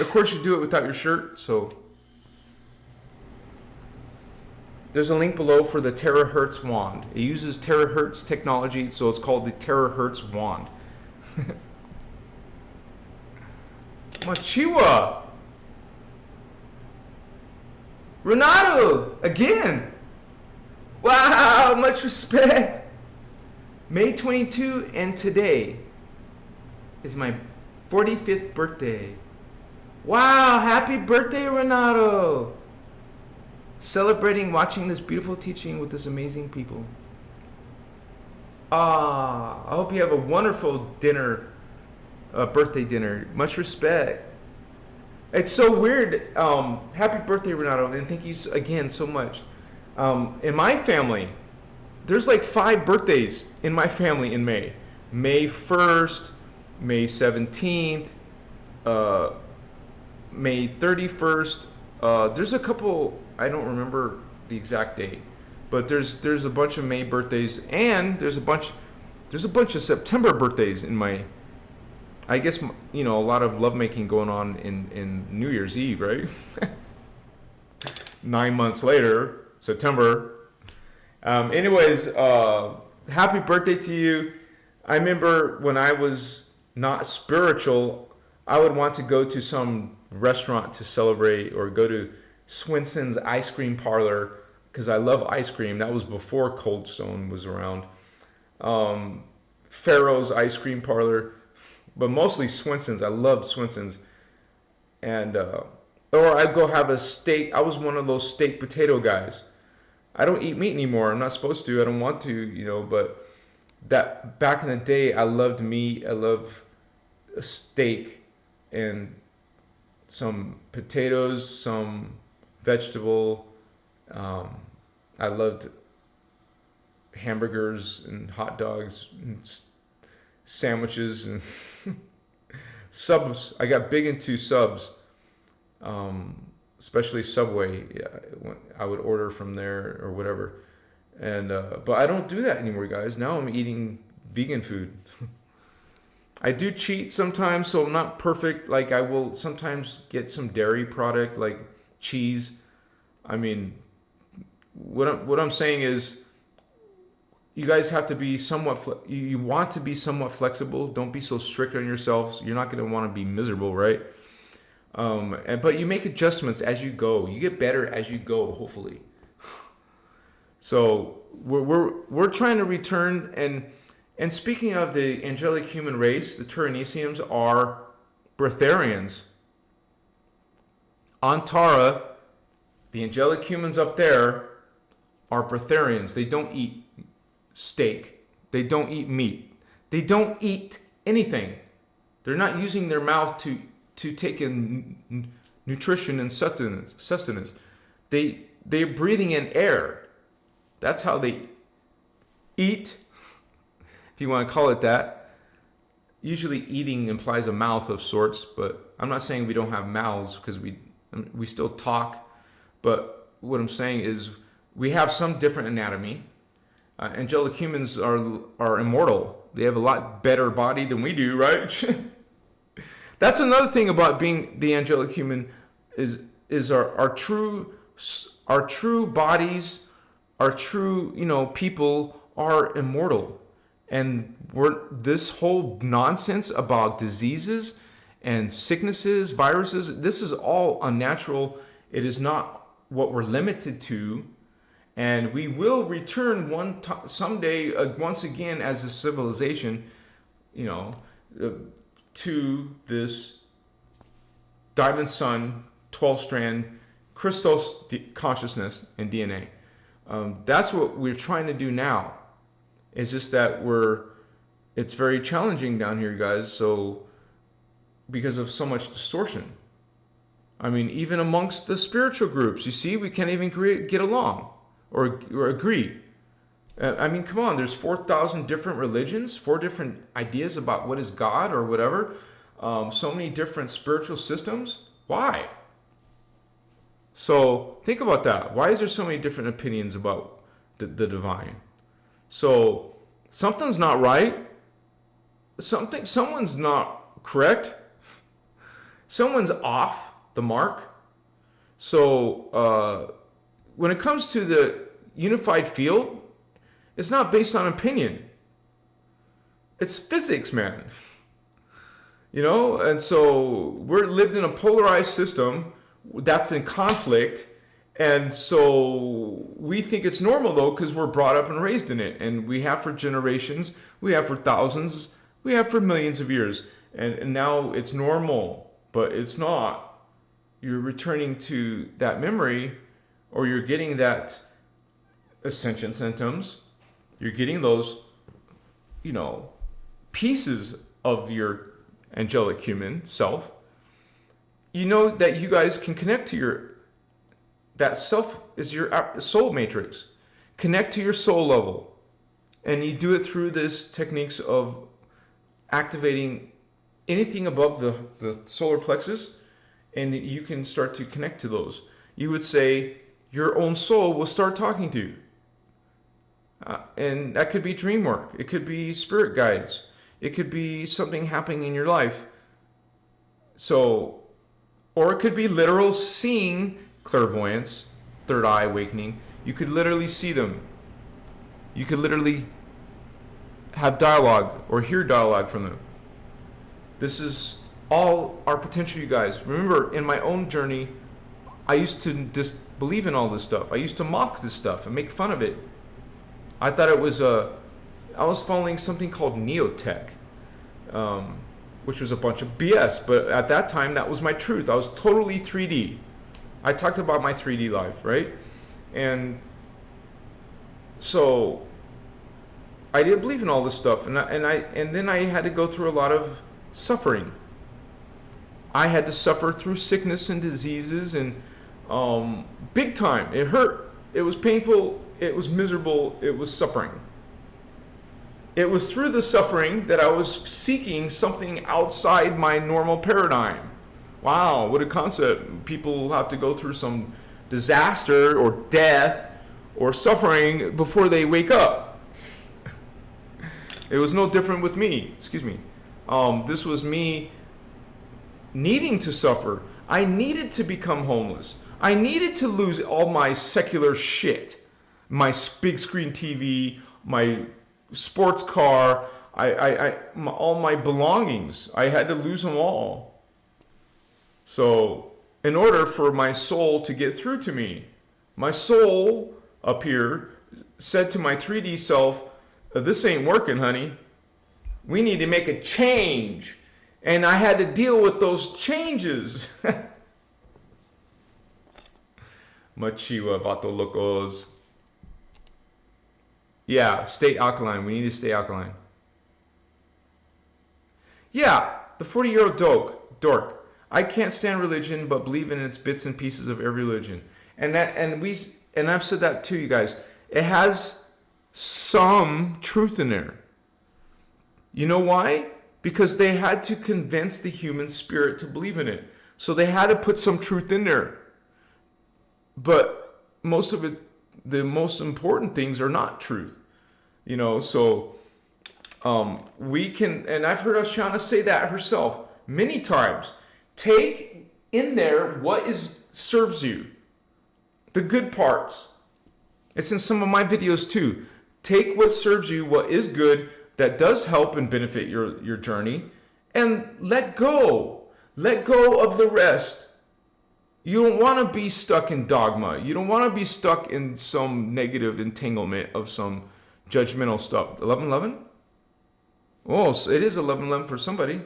Of course, you do it without your shirt, so. There's a link below for the Terahertz wand. It uses terahertz technology, so it's called the Terahertz wand. Machiwa! Renato! Again! Wow, much respect. May 22 and today is my 45th birthday. Wow, happy birthday, Renato! Celebrating watching this beautiful teaching with this amazing people. Ah, I hope you have a wonderful dinner, birthday dinner. Much respect. It's so weird. Happy birthday, Renato, and thank you again so much. In my family, there's like 5 birthdays in my family in May. May 1st, May 17th, May 31st. There's a couple, I don't remember the exact date, but there's a bunch of May birthdays, and there's a bunch of September birthdays in my, I guess, a lot of lovemaking going on in New Year's Eve, right? 9 months later, September. Anyways, happy birthday to you. I remember when I was not spiritual, I would want to go to some restaurant to celebrate, or go to Swenson's ice cream parlor because I love ice cream. That was before Cold Stone was around. Pharaoh's ice cream parlor, but mostly Swenson's. I loved Swenson's. And or I'd go have a steak. I was one of those steak potato guys. I don't eat meat anymore. I'm not supposed to. I don't want to, but that back in the day, I loved meat. I love a steak and some potatoes, some vegetable. I loved hamburgers and hot dogs and sandwiches and subs. I got big into subs, especially Subway. I would order from there or whatever. And but I don't do that anymore, guys. Now I'm eating vegan food. I do cheat sometimes, so I'm not perfect. Like, I will sometimes get some dairy product like cheese. I mean, what I'm saying is, you guys have to be somewhat. You want to be somewhat flexible. Don't be so strict on yourselves. You're not going to want to be miserable, right? But you make adjustments as you go. You get better as you go, hopefully. So we're trying to return. And speaking of the angelic human race, the Terahertzians are breatharians. On Tara, the angelic humans up there are breatharians. They don't eat steak. They don't eat meat. They don't eat anything. They're not using their mouth to take in nutrition and sustenance. They're breathing in air. That's how they eat, if you want to call it that. Usually eating implies a mouth of sorts, but I'm not saying we don't have mouths, because we still talk. But what I'm saying is we have some different anatomy. Angelic humans are immortal. They have a lot better body than we do, right? That's another thing about being the angelic human is our true bodies, our true people are immortal. And this whole nonsense about diseases and sicknesses, viruses, this is all unnatural. It is not what we're limited to. And we will return someday, once again, as a civilization, to this diamond sun, 12-strand Christos consciousness and DNA. That's what we're trying to do now. It's just that it's very challenging down here, guys. So, because of so much distortion. I mean, even amongst the spiritual groups, you see, we can't even get along or agree. I mean, come on, there's 4,000 different religions, 4 different ideas about what is God or whatever. So many different spiritual systems. Why? So think about that. Why is there so many different opinions about the divine? So something's not right. Someone's not correct. Someone's off the mark. So when it comes to the unified field, it's not based on opinion. It's physics, man. And so we're lived in a polarized system that's in conflict. And so we think it's normal, though, because we're brought up and raised in it. And we have for generations, we have for thousands, we have for millions of years. And now it's normal, but it's not. you're returning to that memory, or you're getting that ascension symptoms, you're getting those, you know, pieces of your angelic human self, you know that you guys can connect to your, that self is your soul matrix. Connect to your soul level. And you do it through this techniques of activating anything above the solar plexus, and you can start to connect to those. You would say your own soul will start talking to you. And that could be dream work. It could be spirit guides. It could be something happening in your life. So, or it could be literal seeing, clairvoyance, third eye awakening. You could literally see them. You could literally have dialogue or hear dialogue from them. This is all our potential, you guys. Remember, in my own journey, I used to disbelieve in all this stuff. I used to mock this stuff and make fun of it. I thought it was I was following something called neotech, which was a bunch of BS. But at that time, that was my truth. I was totally 3D. I talked about my 3D life, right? And so I didn't believe in all this stuff, and then I had to go through a lot of suffering. I had to suffer through sickness and diseases, and big time. It hurt. It was painful. It was miserable. It was suffering. It was through the suffering that I was seeking something outside my normal paradigm. Wow, what a concept. People have to go through some disaster or death or suffering before they wake up. It was no different with me. Excuse me. This was me needing to suffer. I needed to become homeless. I needed to lose all my secular shit. My big screen TV, my sports car, all my belongings. I had to lose them all. So, in order for my soul to get through to me, my soul up here said to my 3D self, this ain't working, honey. We need to make a change. And I had to deal with those changes. Machiwa, vato locos. Yeah, stay alkaline. We need to stay alkaline. Yeah, the 40-year-old dork. I can't stand religion, but believe in its bits and pieces of every religion. And I've said that to you guys. It has some truth in there. You know why? Because they had to convince the human spirit to believe in it. So they had to put some truth in there. But most of it, the most important things are not truth. You know, so we can, and I've heard Ashana say that herself many times. Take in there what serves you. The good parts. It's in some of my videos too. Take what serves you, what is good, that does help and benefit your journey, and let go. Let go of the rest. You don't want to be stuck in dogma. You don't want to be stuck in some negative entanglement of some judgmental stuff. 11:11? Oh, so it is 11:11 for somebody.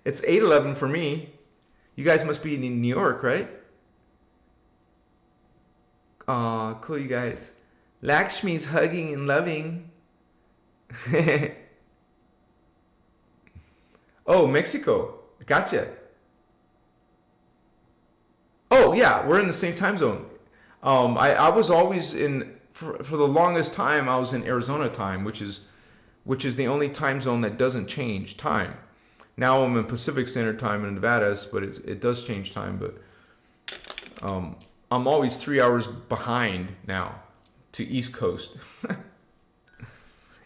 It's 8:11 for me. You guys must be in New York, right? Aw, cool, you guys. Lakshmi's hugging and loving. Oh, Mexico. Gotcha. Oh, yeah, we're in the same time zone. I was always for the longest time, I was in Arizona time, which is the only time zone that doesn't change time. Now I'm in Pacific Standard Time in Nevada, but it does change time. But I'm always 3 hours behind now to East Coast.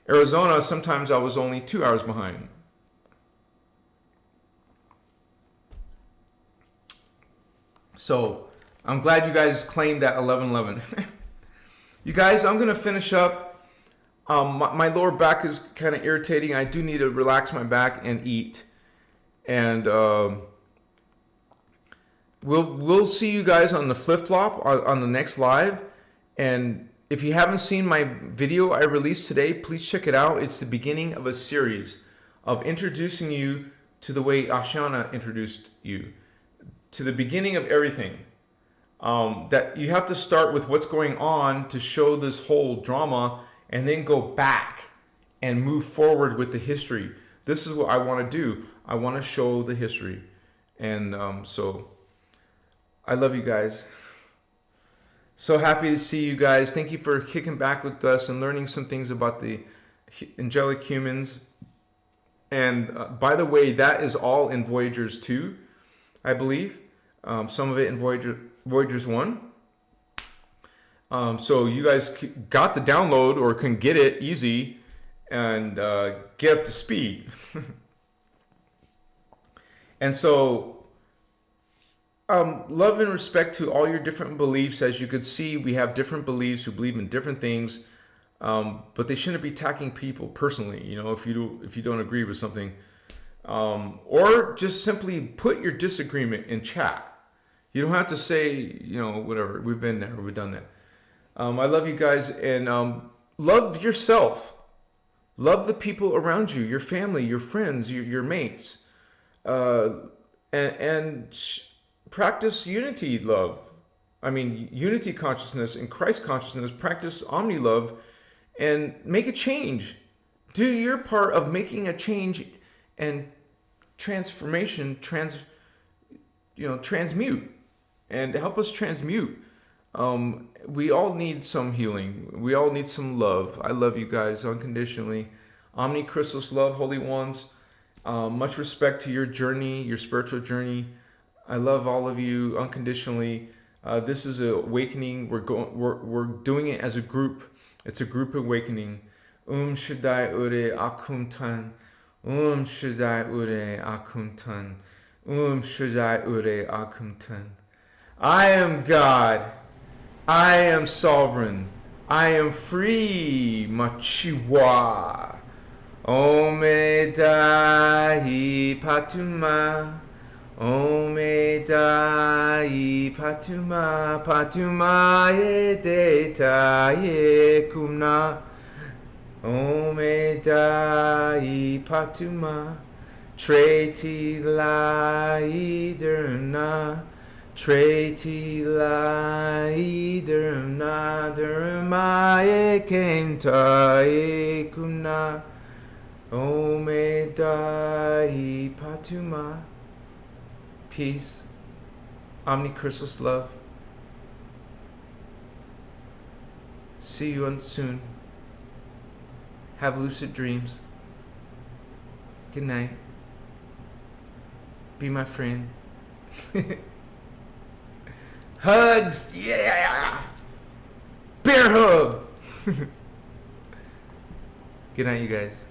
Arizona, sometimes I was only 2 hours behind. So I'm glad you guys claimed that 11:11. You guys, I'm going to finish up. My lower back is kind of irritating. I do need to relax my back and eat. And we'll see you guys on the flip-flop on the next live. And if you haven't seen my video I released today, please check it out. It's the beginning of a series of introducing you to the way Ashana introduced you. to the beginning of everything. That you have to start with what's going on to show this whole drama, and then go back and move forward with the history. This is what I want to do. I want to show the history. And so I love you guys. So happy to see you guys. Thank you for kicking back with us and learning some things about the angelic humans. And by the way, that is all in Voyagers 2, I believe. Some of it in Voyagers 1. So you guys got the download or can get it easy and get up to speed. And so love and respect to all your different beliefs. As you could see, we have different beliefs who believe in different things, but they shouldn't be attacking people personally. You know, if you don't agree with something, or just simply put your disagreement in chat. You don't have to say, you know, whatever. We've been there. We've done that. I love you guys, and love yourself. Love the people around you, your family, your friends, your mates, and practice unity love. I mean, unity consciousness and Christ consciousness. Practice omni love, and make a change. Do your part of making a change and transformation. Transmute, and help us transmute. We all need some healing. We all need some love. I love you guys unconditionally. Omni Christos love, holy ones. Much respect to your journey, your spiritual journey. I love all of you unconditionally. This is an awakening. We're doing it as a group. It's a group awakening. Shaddai Ure Akumtan. Shaddai Ure Akumtan. Shaddai Ure Akumtan. I am God. I am sovereign. I am free. Machiwa. Omedai Patuma. Omedai Patuma. Patuma ye deta ye kumna. Omedai Patuma. Treti lai derna. Treti lai derna derma ye kenta ye kumna. Omedai Patuma. Peace. Omni Christos love. See you soon. Have lucid dreams. Good night. Be my friend. Hugs! Yeah! Bear hug! Good night, you guys.